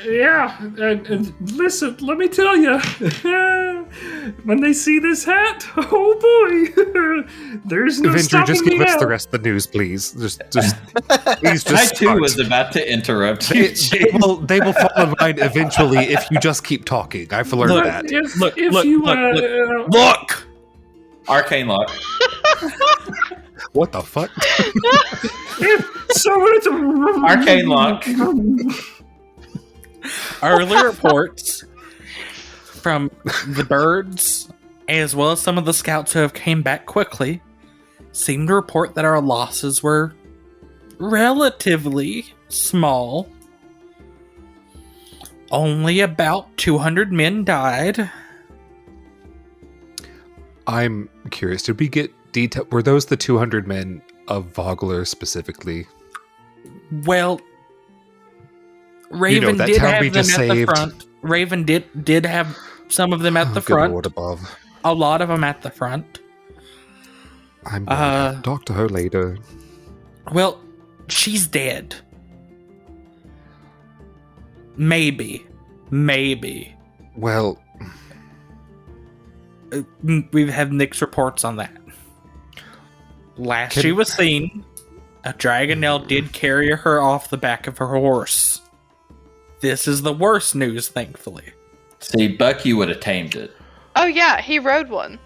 Yeah, and listen, let me tell you, when they see this hat, oh boy, there's no Vindri, stopping just me give us now. the rest of the news, please. Just please, I just too start. was about to interrupt They, you. they will fall in line eventually if you just keep talking. I've learned Look, that. If, Look, if look, you, look, Look! Arcane lock. What the fuck? so it's Arcane lock. Early reports from the birds, as well as some of the scouts who have came back quickly, seem to report that our losses were relatively small. Only about 200 men died. I'm curious. Did we get detail? Were those the 200 men of Vogler specifically? Well, Raven that did town have we them just at the saved. front. Raven did have some of them at the Oh, good front. Lord above. A lot of them at the front. I'm going to talk to her later. Well, she's dead. Maybe. Well, We've had mixed reports on that. Last Can- she was seen, a dragonelle did carry her off the back of her horse. This is the worst news, thankfully. See, Bucky would have tamed it. Oh yeah, he rode one.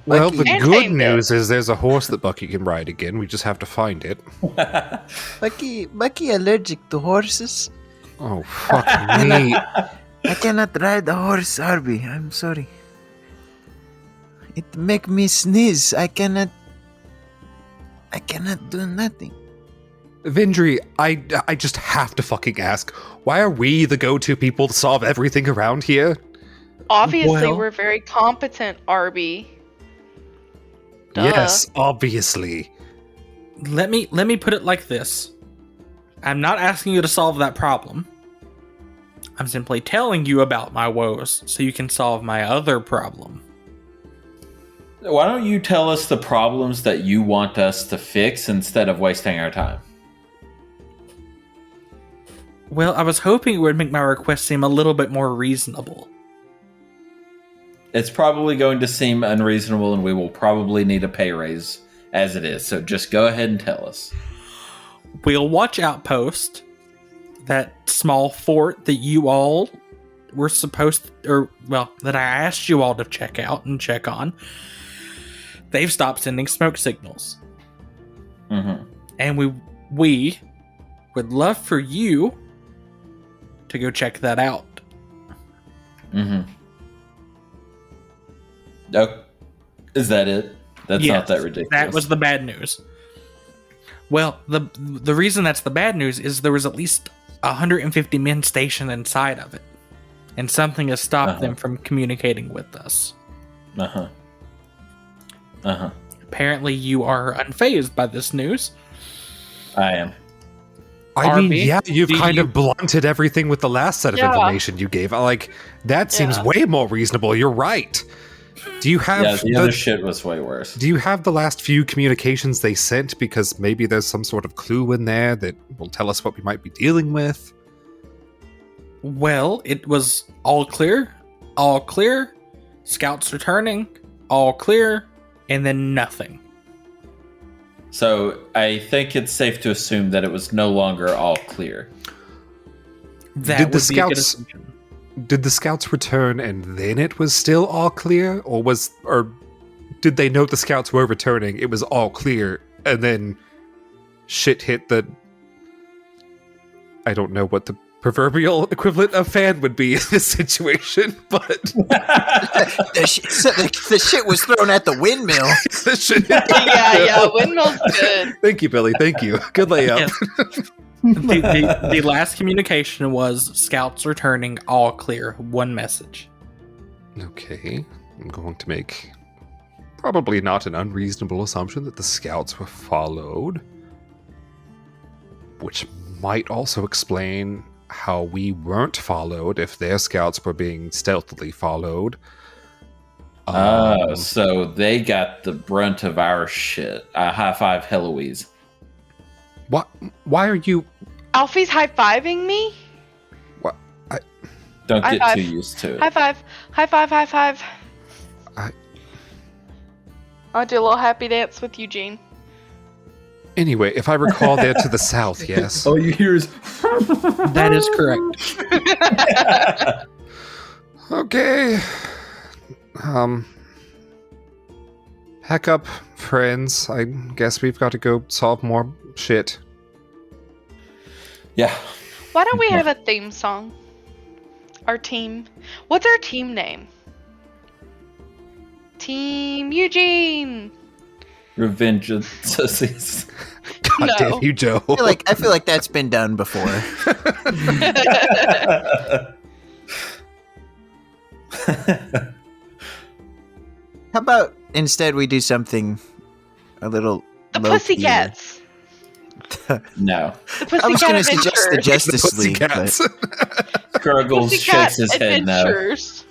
well, Bucky- the And good tamed it. news is there's a horse that Bucky can ride again. We just have to find it. Bucky allergic to horses. Oh, fuck me. I cannot ride a horse, Arby. I'm sorry. It make me sneeze. I cannot do nothing. Vindri, I just have to fucking ask, why are we the go-to people to solve everything around here? Obviously, Well- we're very competent, Arby. Duh. Yes, obviously. Let me put it like this. I'm not asking you to solve that problem. I'm simply telling you about my woes so you can solve my other problem. Why don't you tell us the problems that you want us to fix instead of wasting our time? Well, I was hoping it would make my request seem a little bit more reasonable. It's probably going to seem unreasonable, and we will probably need a pay raise as it is. So just go ahead and tell us. We'll watch Outpost. that small fort that you all were supposed that I asked you all to check out and check on, they've stopped sending smoke signals. Mm-hmm. And we would love for you to go check that out. Mm-hmm. Oh, is that it? That's Yes, not that ridiculous. That was the bad news. Well, the reason that's the bad news is there was at least 150 men stationed inside of it. And something has stopped them from communicating with us. Uh-huh. Uh-huh. Apparently you are unfazed by this news. I am. I mean, Arby, yeah, you've do kind you- of blunted everything with the last set of Yeah. information you gave. Like, that seems Yeah. way more reasonable. You're right. Do you have Yeah, the other shit was way worse. Do you have the last few communications they sent? Because maybe there's some sort of clue in there that will tell us what we might be dealing with. Well, it was all clear, scouts returning, all clear, and then nothing. So I think it's safe to assume that it was no longer all clear. That Did the would be a good scouts- assumption. Did the scouts return and then it was still all clear? Or did they know the scouts were returning, it was all clear, and then shit hit the... I don't know what the proverbial equivalent of fan would be in this situation, but... The shit was thrown at the windmill. the shit hit Yeah, windmill's good. Thank you, Billy. Thank you. Good layup. Yes. The last communication was scouts returning, all clear, one message. Okay, I'm going to make probably not an unreasonable assumption that the scouts were followed, which might also explain how we weren't followed if their scouts were being stealthily followed. So they got the brunt of our shit. High five, Heloise. What? Why are you? Alfie's high-fiving me? Don't High get five. too used to it. High five. High five, high five. I'll do a little happy dance with Eugene. Anyway, if I recall, they're to the south. Yes. All you hear is. That is correct. Okay. Heck up, friends. I guess we've got to go solve more shit. Yeah. Why don't we have a theme song? Our team. What's our team name? Team Eugene. Revenge of Sissies. God No. damn you, Joe. I feel like that's been done before. How about instead we do something a little The low-key? Pussycats. No. The Pussycat I was going to suggest the Adventures. Justice League. but- Pussycats. Scruggles Pussycat shakes his head no. Adventures.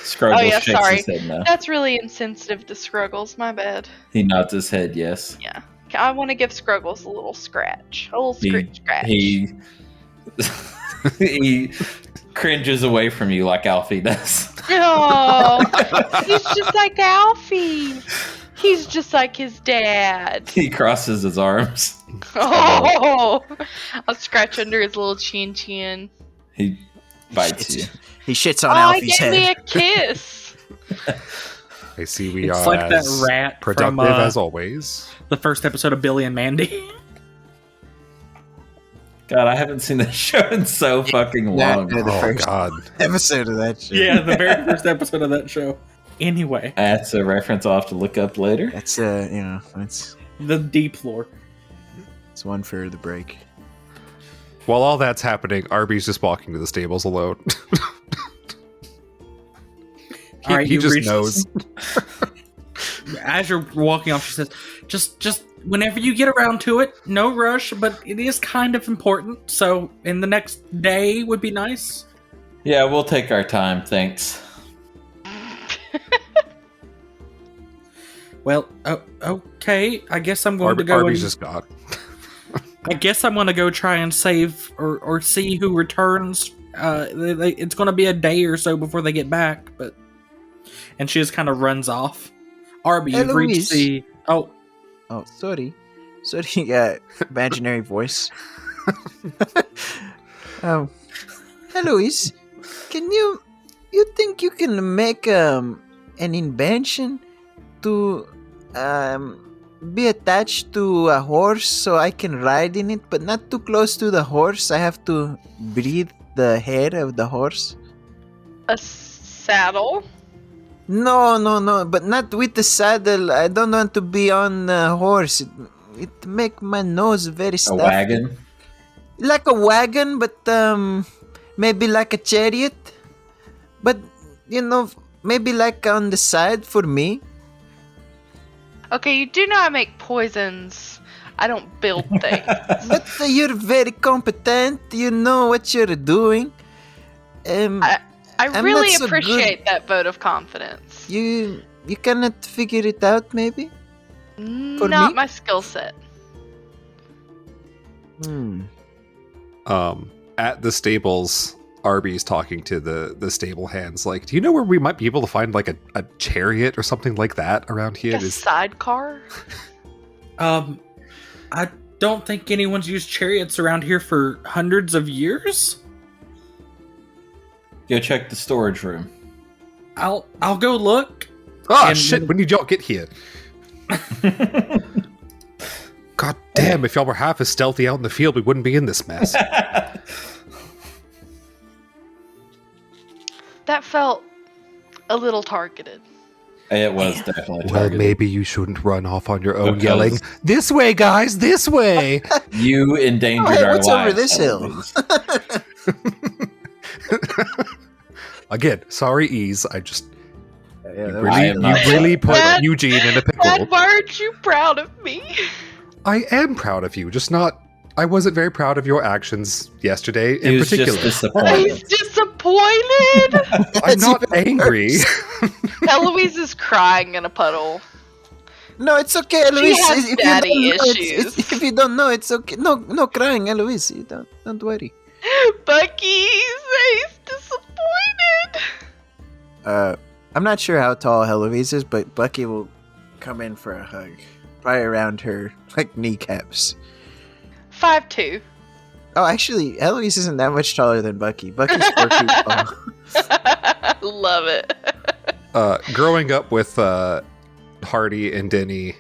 Scruggles Oh, yeah, shakes sorry. his head no. That's really insensitive to Scruggles. My bad. He nods his head yes. Yeah. I want to give Scruggles a little scratch. A little scratch. He he cringes away from you like Alfie does. Oh, he's just like Alfie. He's just like his dad. He crosses his arms. Oh, I'll scratch under his little chin. He bites you. He shits on Oh, Alfie's give me head. a kiss. I see we It's are like that as rat productive from, as always. The first episode of Billy and Mandy. God, I haven't seen this show in so fucking long. The Oh first God. episode of that show. Yeah, the very first episode of that show. Anyway, That's a reference I'll have to look up later. That's that's the deep lore. it's one for the break. While all that's happening, Arby's just walking to the stables alone. All right, he you just reach- knows. As you're walking off, she says, just whenever you get around to it, no rush, but it is kind of important, so in the next day would be nice. Yeah, we'll take our time, thanks. Well, okay, I guess I'm going to go Arby's and, just gone. I guess I'm going to go try and save or see who returns. It's going to be a day or so before they get back, but... And she just kind of runs off. Arby, you've reached Eloise. the... Oh, Oh, sorry, imaginary voice. Eloise, can you think you can make an invention to be attached to a horse so I can ride in it, but not too close to the horse? I have to breathe the hair of the horse. A saddle? No, but not with the saddle. I don't want to be on a horse. It make my nose very A stuffy. wagon? Like a wagon, but maybe like a chariot. But maybe like on the side for me. Okay, you do know I make poisons. I don't build things. But you're very competent. You know what you're doing. I I'm really not so appreciate that vote of confidence. You cannot figure it out, maybe? For Not me? my skill set. At the stables, Arby's talking to the stable hands. Like, do you know where we might be able to find like a chariot or something like that around here? Like a sidecar? I don't think anyone's used chariots around here for hundreds of years. Go check the storage room. I'll go look. Ah, And- shit! When did y'all get here? God damn! If y'all were half as stealthy out in the field, we wouldn't be in this mess. That felt a little targeted. It was definitely Well, targeted. maybe you shouldn't run off on your own, Because- yelling, "This way, guys! This way!" You endangered Oh, hey, our what's lives. over this hill? Eloise. Again, sorry, Ease. I just Yeah, that I am not- really put Dad- Eugene in a Dad, pickle. why aren't you proud of me? I am proud of you, just not. I wasn't very proud of your actions yesterday, He in was particular. just disappointed. He's disappointed. I'm That's not even angry. Eloise is crying in a puddle. No, it's okay, Eloise. has If you daddy don't know, issues. if you don't know, it's okay. No crying, Eloise. You don't worry. Bucky's disappointed. I'm not sure how tall Eloise is, but Bucky will come in for a hug, probably around her like kneecaps. 5'2". Oh, actually, Eloise isn't that much taller than Bucky. Bucky's 4 feet tall. Love it. Growing up with Hardy and Denny,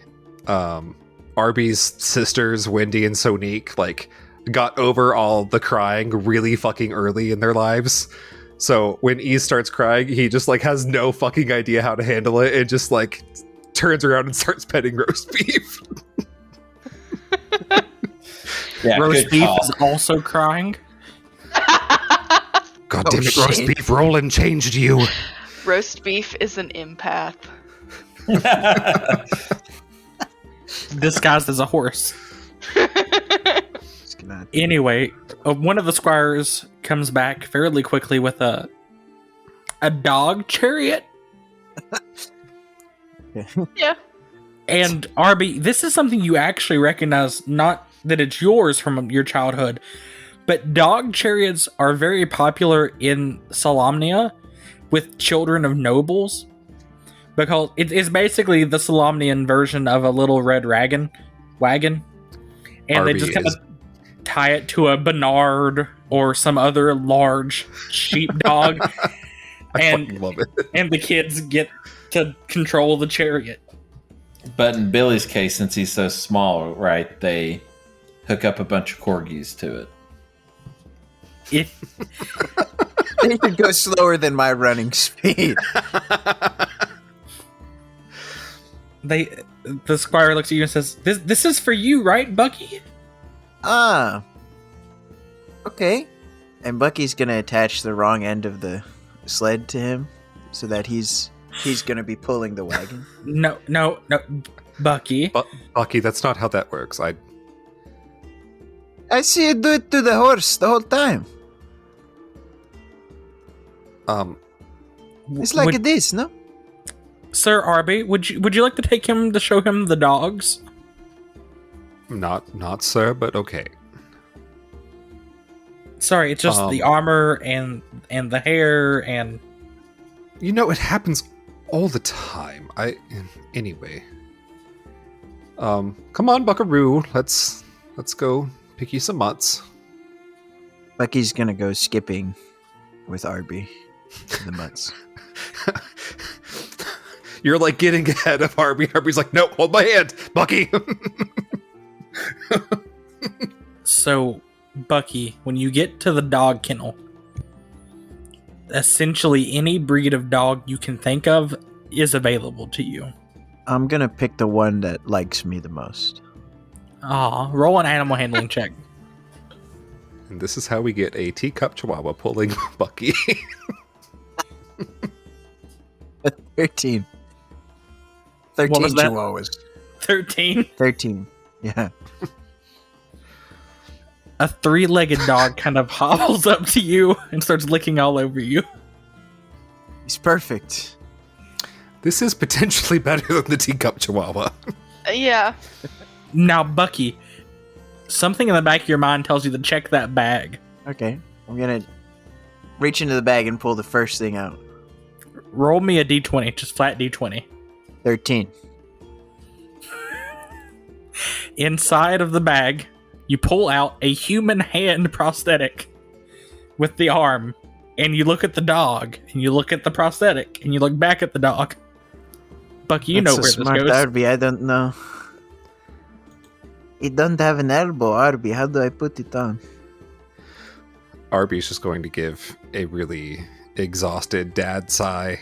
Arby's sisters, Wendy and Sonique, like, got over all the crying really fucking early in their lives. So when E starts crying, he just like has no fucking idea how to handle it and just like turns around and starts petting roast beef. Yeah, Roast good beef call. is also crying. God Oh, damn it, roast shit. beef, Roland changed you. Roast beef is an empath. Disguised as a horse. Just gonna- Anyway, one of the squires comes back fairly quickly with a dog chariot. Yeah. And Arby, this is something you actually recognize, not that it's yours from your childhood, but dog chariots are very popular in Solamnia with children of nobles. Because it's basically the Solamnian version of a little red wagon. And Arby they just kind of is- tie it to a Bernard or some other large sheepdog. I And- fucking love it. And the kids get to control the chariot. But in Billy's case, since he's so small, right, they hook up a bunch of corgis to it. If They could go slower than my running speed. the squire looks at you and says, "This is for you, right, Bucky?" Ah. Okay. And Bucky's gonna attach the wrong end of the sled to him so that he's gonna be pulling the wagon. No, Bucky. Bucky, that's not how that works. I see you do it to the horse the whole time. It's like Would- this, no? Sir Arby, would you like to take him to show him the dogs? Not sir, but okay. Sorry, it's just the armor and the hair and You know, it happens all the time. Anyway. Come on, Buckaroo. Let's go pick you some mutts. Bucky's gonna go skipping with Arby in the mutts. You're like getting ahead of Arby. Arby's like, no, hold my hand, Bucky. So, Bucky, when you get to the dog kennel, essentially any breed of dog you can think of is available to you. I'm gonna pick the one that likes me the most. Aw, roll an animal handling check. And this is how we get a teacup chihuahua pulling Bucky. 13. What 13 was that? chihuahuas. 13. 13. Yeah. A three-legged dog kind of hobbles up to you and starts licking all over you. He's perfect. This is potentially better than the teacup chihuahua. Yeah. Now, Bucky, something in the back of your mind tells you to check that bag. Okay. I'm gonna reach into the bag and pull the first thing out. Roll me a d20, just flat d20. 13. Inside of the bag, you pull out a human hand prosthetic with the arm, and you look at the dog, and you look at the prosthetic, and you look back at the dog. Bucky, you know where this goes. Arby, I don't know. It doesn't have an elbow, Arby. How do I put it on? Arby's just going to give a really exhausted dad sigh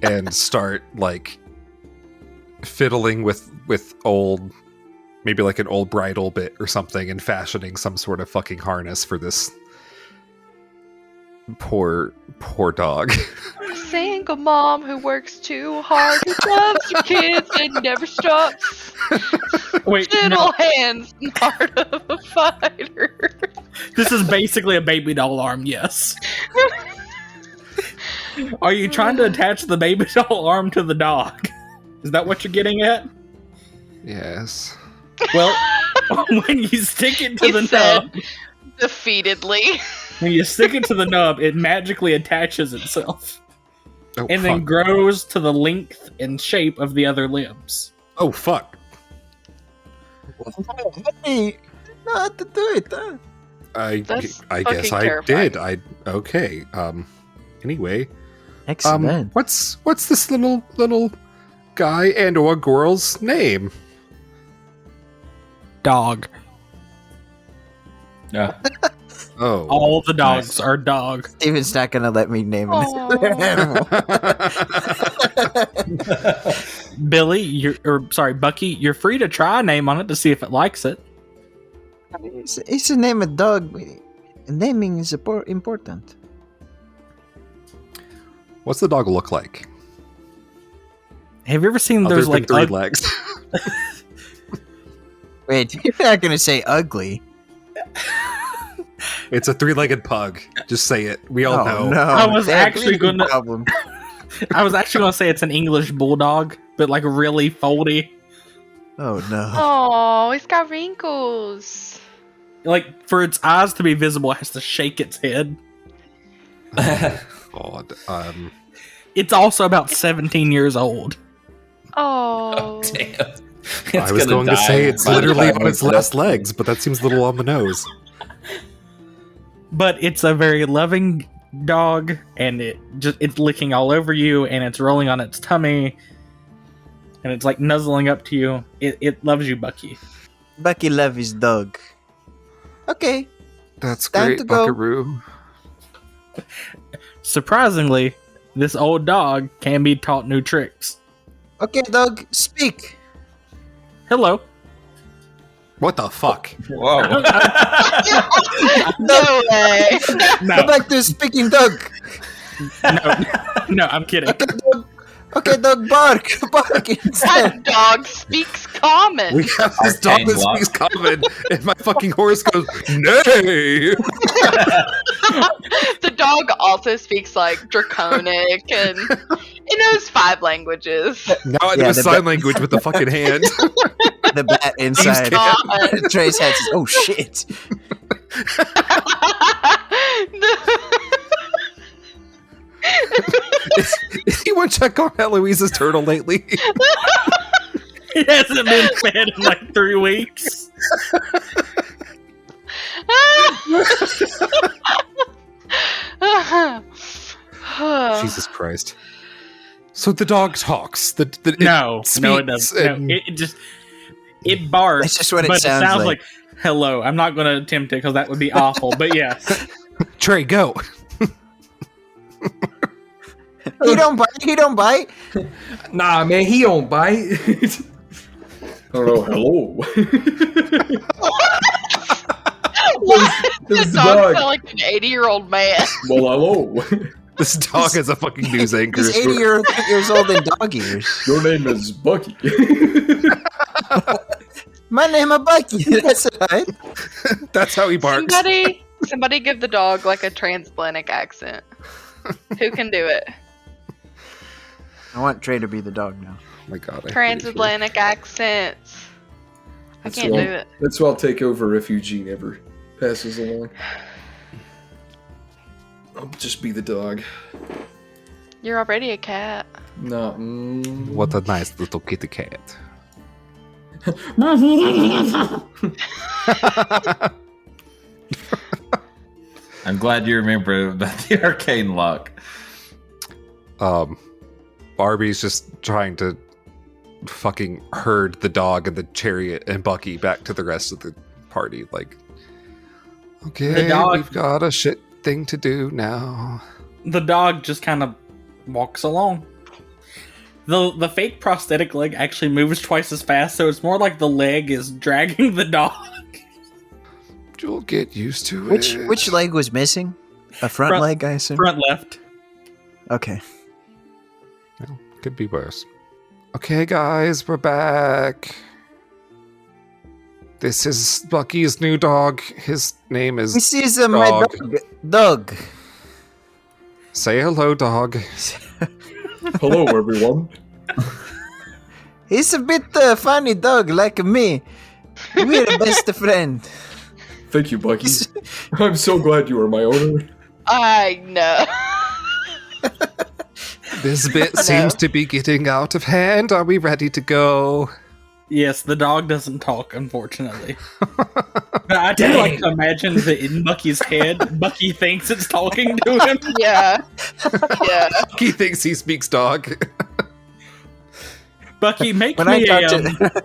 and start like fiddling with old, maybe like an old bridle bit or something, and fashioning some sort of fucking harness for this poor dog. Single mom who works too hard, who loves her kids and never stops. Wait, Little no, hands and heart of a fighter. this is basically a baby doll arm, yes. Are you trying to attach the baby doll arm to the dog? Is that what you're getting at? Yes. Well, when you stick it to He the said nub, defeatedly. when you stick it to the nub, it magically attaches itself. Oh, And then fuck. grows to the length and shape of the other limbs. Oh, fuck. Hey, know how to do it, huh? I That's guess fucking I terrifying. did. Okay. Anyway, Excellent. what's this little guy and or girl's name? Dog. Yeah. Oh. All the dogs are dog. Steven's not gonna let me name Aw. an animal. Billy, Bucky, you're free to try a name on it to see if it likes it. It's a name of dog. Naming is important. What's the dog look like? Have you ever seen Other those than like three ug- legs. Wait, you're not gonna say ugly. It's a three-legged pug. Just say it. We all know. No, I was they have actually breathing gonna- problem. I was actually going to say it's an English bulldog, but like really foldy. Oh no. Oh, it's got wrinkles. Like for its eyes to be visible, it has to shake its head. God. It's also about 17 years old. Oh. Damn. I was going to say it's literally on its last legs, but that seems a little on the nose. But it's a very loving dog, and it's licking all over you, and it's rolling on its tummy, and it's like nuzzling up to you. It loves you, Bucky. Bucky love his dog. Okay. That's Time great, to go. Buckaroo. Surprisingly, this old dog can be taught new tricks. Okay, dog, speak. Hello. What the fuck? Whoa. No way. No, Go back to speaking dog. no, I'm kidding. Okay, dog, bark. Bark instead. That dog speaks common. We have this dog Arcane that block. speaks common, and my fucking horse goes, nay! The dog also speaks like draconic and it knows 5 languages. Now I Yeah, know the sign language with the fucking hand. The bat inside. God. Trey's head says, oh shit. Is anyone check on Eloise's turtle lately? It hasn't been fed in like 3 weeks. Jesus Christ. So the dog talks. No, no, it speaks doesn't. No, it barks. That's just what it but sounds it sounds like. like hello. I'm not going to attempt it because that would be awful. But yes, Trey, go. He don't bite. He don't bite. Nah, man, he don't bite. Oh, hello. Why It does was the the dog dog. sound like an 80-year-old man? Well, hello. This dog is a fucking news anchor. He's 80 years old in dog years. Your name is Bucky. My name is Bucky. That's right. That's how he barks. Somebody give the dog like a transatlantic accent. Who can do it? I want Trey to be the dog now. Oh my god. I hate Transatlantic accents. I That's can't why- do it. That's why I'll take over if Eugene ever passes along. I'll just be the dog. You're already a cat. Nah. you. What a nice little kitty cat. I'm glad you remember about the arcane lock. Barbie's just trying to fucking herd the dog and the chariot and Bucky back to the rest of the party. Like, okay, The dog- we've got a shit thing to do now. the dog just kind of walks along. The fake prosthetic leg actually moves twice as fast, so it's more like the leg is dragging the dog. You'll get used to it. Which leg was missing? A front leg, I assume. Front left. Okay. Well, could be worse. Okay, guys, we're back. This is Bucky's new dog. His name is This is my Dog. dog. Say hello, dog. Hello, everyone. He's a bit funny dog like me. We're best friend. Thank you, Bucky. I'm so glad you are my owner. I know. This bit seems to be getting out of hand. Are we ready to go? Yes, the dog doesn't talk, unfortunately. But I do like to imagine that in Bucky's head, Bucky thinks it's talking to him. Yeah. Yeah. He thinks he speaks dog. Bucky, make When I me talk a to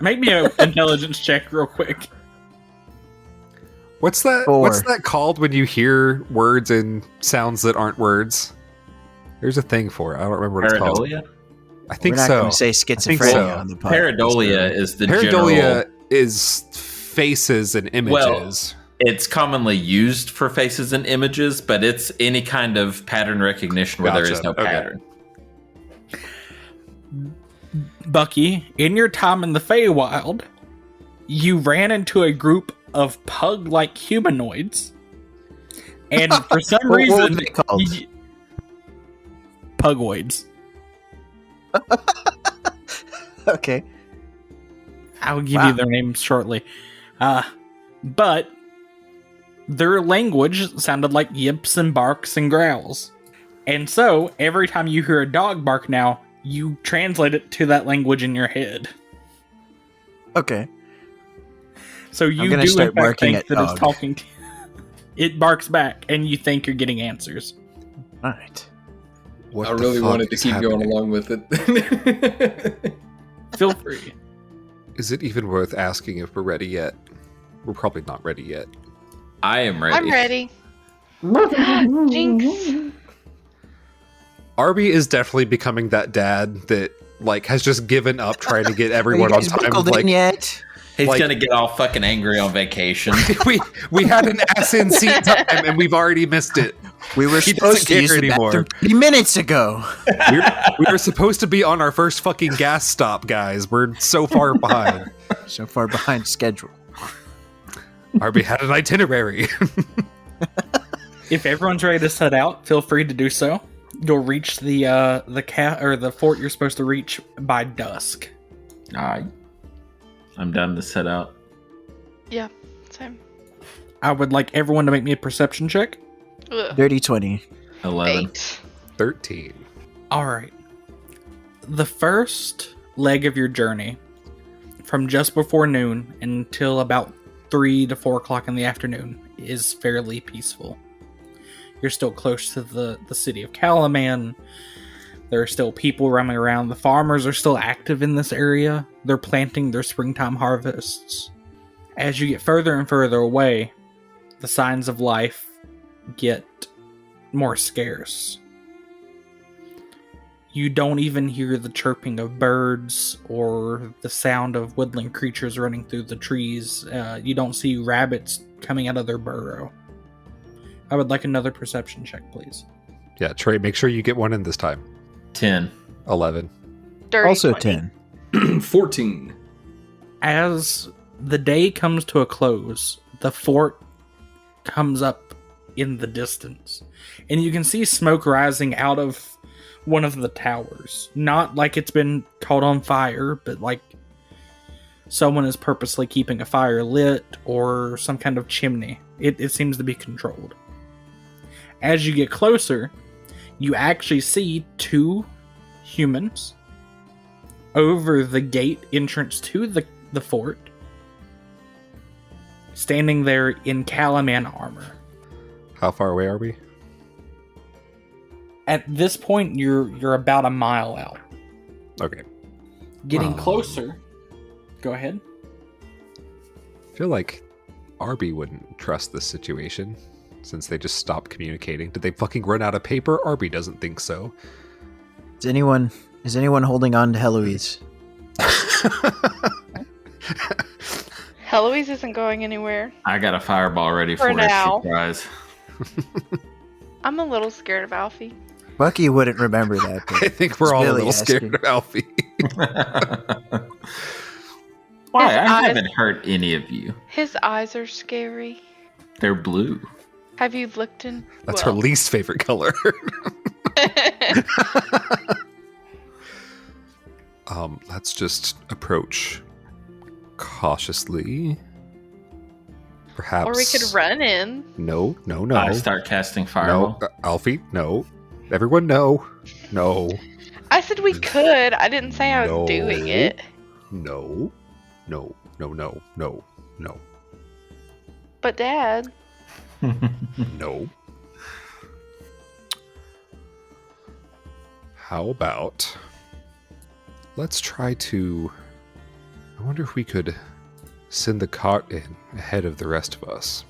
make me an intelligence check real quick. What's that? 4. What's that called when you hear words and sounds that aren't words? There's a thing for it. I don't remember what it's called. Pareidolia? I think We're not so. going to say think schizophrenia so. on the podcast. Pareidolia is the Pareidolia general. is faces and images. It's commonly used for faces and images, but it's any kind of pattern recognition where there is Gotcha. no Okay. pattern. Bucky, in your time in the Feywild, you ran into a group of pug-like humanoids, and for some What were reason, they called? pugoids. Okay. I'll give Wow. you their names shortly. But their language sounded like yips and barks and growls. And so, every time you hear a dog bark now, you translate it to that language in your head. Okay. So you gonna do start in fact barking think at that it's dog. talking to you. It barks back, and you think you're getting answers. All right. What I the really fuck wanted to is keep going happening? along with it. Feel free. Is it even worth asking if we're ready yet? We're probably not ready yet. I am ready. I'm ready. Jinx. Arby is definitely becoming that dad that like has just given up trying to get Are you everyone on guys time. buckled Like in yet? He's Like- gonna get all fucking angry on vacation. we had an ass in seat time and we've already missed it. We were He supposed doesn't to care use the anymore. bathroom 30 minutes ago. We were supposed to be on our first fucking gas stop, guys. We're so far behind. So far behind schedule. Arby had an itinerary. If everyone's ready to set out, feel free to do so. You'll reach the fort you're supposed to reach by dusk. Alright. I'm done to set out. Yeah. Same. I would like everyone to make me a perception check. Ugh. Dirty 20. 11. 8. 13. All right. The first leg of your journey, from just before noon until about 3 to 4 o'clock in the afternoon, is fairly peaceful. You're still close to the city of Calaman. There are still people roaming around. The farmers are still active in this area. They're planting their springtime harvests. As you get further and further away, the signs of life get more scarce. You don't even hear the chirping of birds or the sound of woodland creatures running through the trees. You don't see rabbits coming out of their burrow. I would like another perception check, please. Yeah, Trey, make sure you get one in this time. 10. 11. Dirty Also 20. 10. 14. As the day comes to a close, the fort comes up in the distance, and you can see smoke rising out of one of the towers. Not like it's been caught on fire, but like someone is purposely keeping a fire lit or some kind of chimney. It seems to be controlled. As you get closer, you actually see 2 humans over the gate entrance to the fort, standing there in Calaman armor. How far away are we? At this point, you're about a mile out. Okay. Getting closer. Go ahead. I feel like Arby wouldn't trust this situation since they just stopped communicating. Did they fucking run out of paper? Arby doesn't think so. Is anyone holding on to Heloise? Heloise isn't going anywhere. I got a fireball ready For for now. if she tries. I'm a little scared of Alfie. Bucky wouldn't remember that. I think we're all a Billy little scared asking. of Alfie. Why? His I eyes- haven't hurt any of you. His eyes are scary. They're blue. Have you looked in? That's her least favorite color. Let's just approach cautiously. Perhaps. Or we could run in. No. I start casting No, fireball. Alfie, no. Everyone, no. No. I said we could. I didn't say I was No. doing it. No. But Dad, No. How about let's try to. I wonder if we could send the cart in ahead of the rest of us.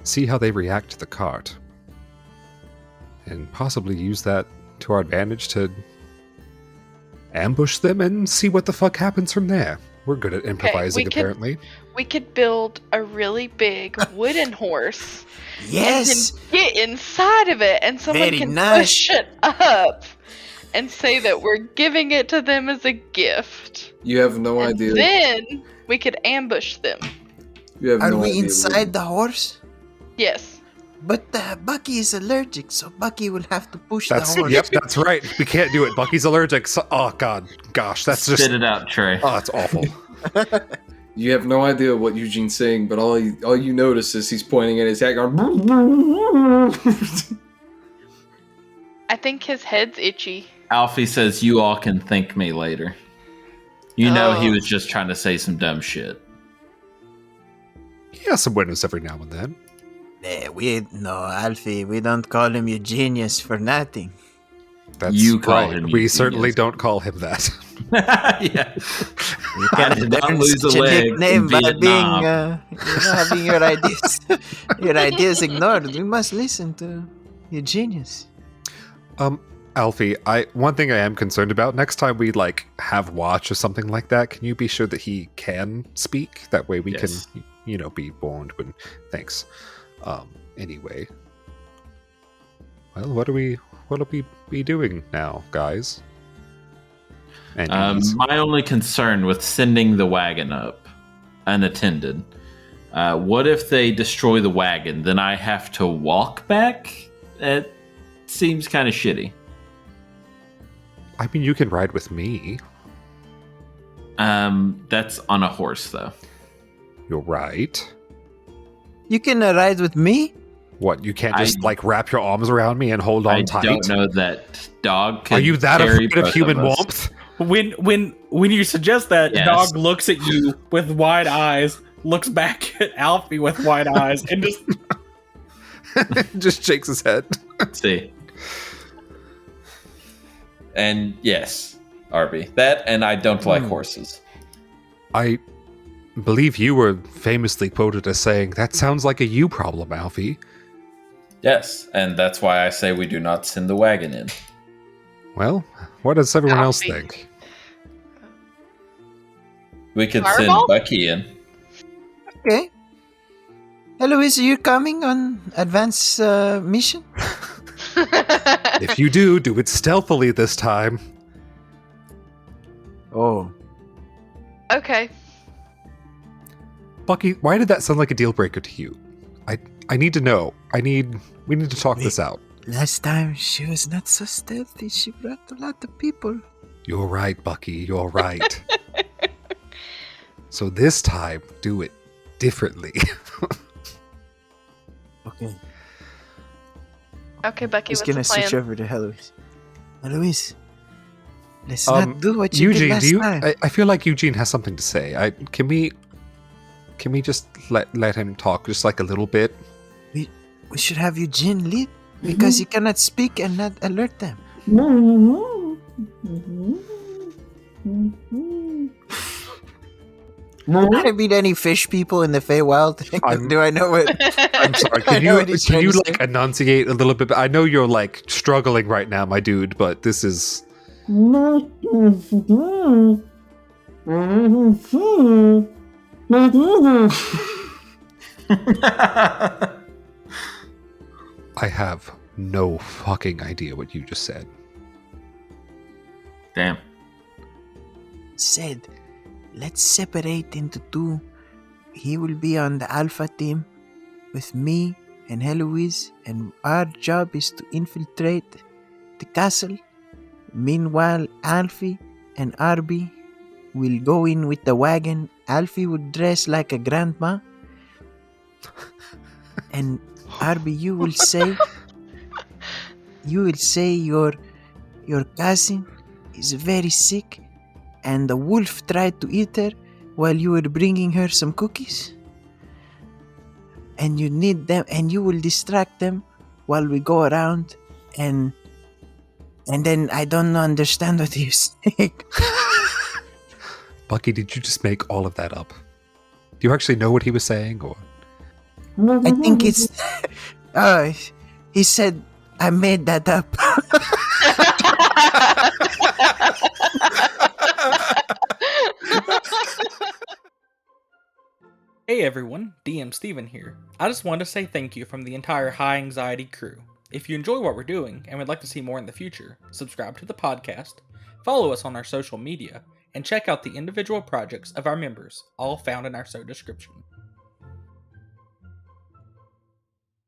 See how they react to the cart. And possibly use that to our advantage to ambush them and see what the fuck happens from there. We're good at improvising, apparently. we could build a really big wooden horse. Yes. And then get inside of it, and someone Very can nice. push it up and say that we're giving it to them as a gift. You have no And idea. then we could ambush them. You have Are no we idea inside the horse? Yes. But Bucky is allergic, so Bucky will have to push That's the horse. yep, that's right. We can't do it. Bucky's allergic. So, oh gosh, that's just Spit it out, Trey. oh, that's awful. You have no idea what Eugene's saying, but all you notice is he's pointing at his hat going. I think his head's itchy. Alfie says you all can thank me later. You know he Oh. was just trying to say some dumb shit. He has some winners every now and then. Alfie, we don't call him Eugenius for nothing. That's You call right. him We Eugenius. certainly don't call him that. Yeah. You I can't did not learn lose a such a leg nickname in by Vietnam. having your ideas ignored. We must listen to Eugenius. Alfie, one thing I am concerned about, next time we have watch or something like that, can you be sure that he can speak? That way we Yes. can be warned when thanks. Anyway. Well, what'll we be doing now, guys? And My only concern with sending the wagon up unattended, what if they destroy the wagon? Then I have to walk back? It seems kind of shitty. I mean, you can ride with me. That's on a horse, though. You're right. You can ride with me? What, you can't just wrap your arms around me and hold on I tight? don't know that dog can Are you that carry afraid of both human us. warmth? When you suggest that, Yes. Dog looks at you with wide eyes, looks back at Alfie with wide eyes, and just Just shakes his head. See. And yes, Arby. That and I don't like horses. I believe you were famously quoted as saying, "That sounds like a you problem, Alfie." Yes, and that's why I say we do not send the wagon in. Well, what does everyone else Alfie. think? We could Fireball? send Bucky in. Okay. Eloise, are you coming on advance mission? If you do it stealthily this time. Oh. Okay. Bucky, why did that sound like a deal breaker to you? I need to know. We need to talk this out. Last time she was not so stealthy. She brought a lot of people. You're right, Bucky. You're right. So this time, do it differently. Okay. Okay, Bucky, He's what's gonna the plan? switch over to Eloise. Eloise, let's not do what you Eugene, did last time. I feel like Eugene has something to say. Can we just let him talk just like a little bit? We should have Eugene lead because he cannot speak and not alert them. Can I meet any fish people in the Feywild? Do I know what? I'm sorry. I know what he's Can trying you to like say. enunciate a little bit? I know you're like struggling right now, my dude, but this is. I have no fucking idea what you just said. Damn. Said, let's separate into two. He will be on the Alpha team with me and Eloise, and our job is to infiltrate the castle. Meanwhile, Alfie and Arby will go in with the wagon. Alfie would dress like a grandma. And Arby, you will say your cousin is very sick and the wolf tried to eat her while you were bringing her some cookies. And you need them, and you will distract them while we go around, and then I don't understand what you're saying. Bucky, did you just make all of that up? Do you actually know what he was saying, or? I think it's. He said I made that up. Hey everyone, DM Steven here. I just wanted to say thank you from the entire High Anxiety crew. If you enjoy what we're doing and would like to see more in the future, subscribe to the podcast, follow us on our social media, and check out the individual projects of our members, all found in our show description.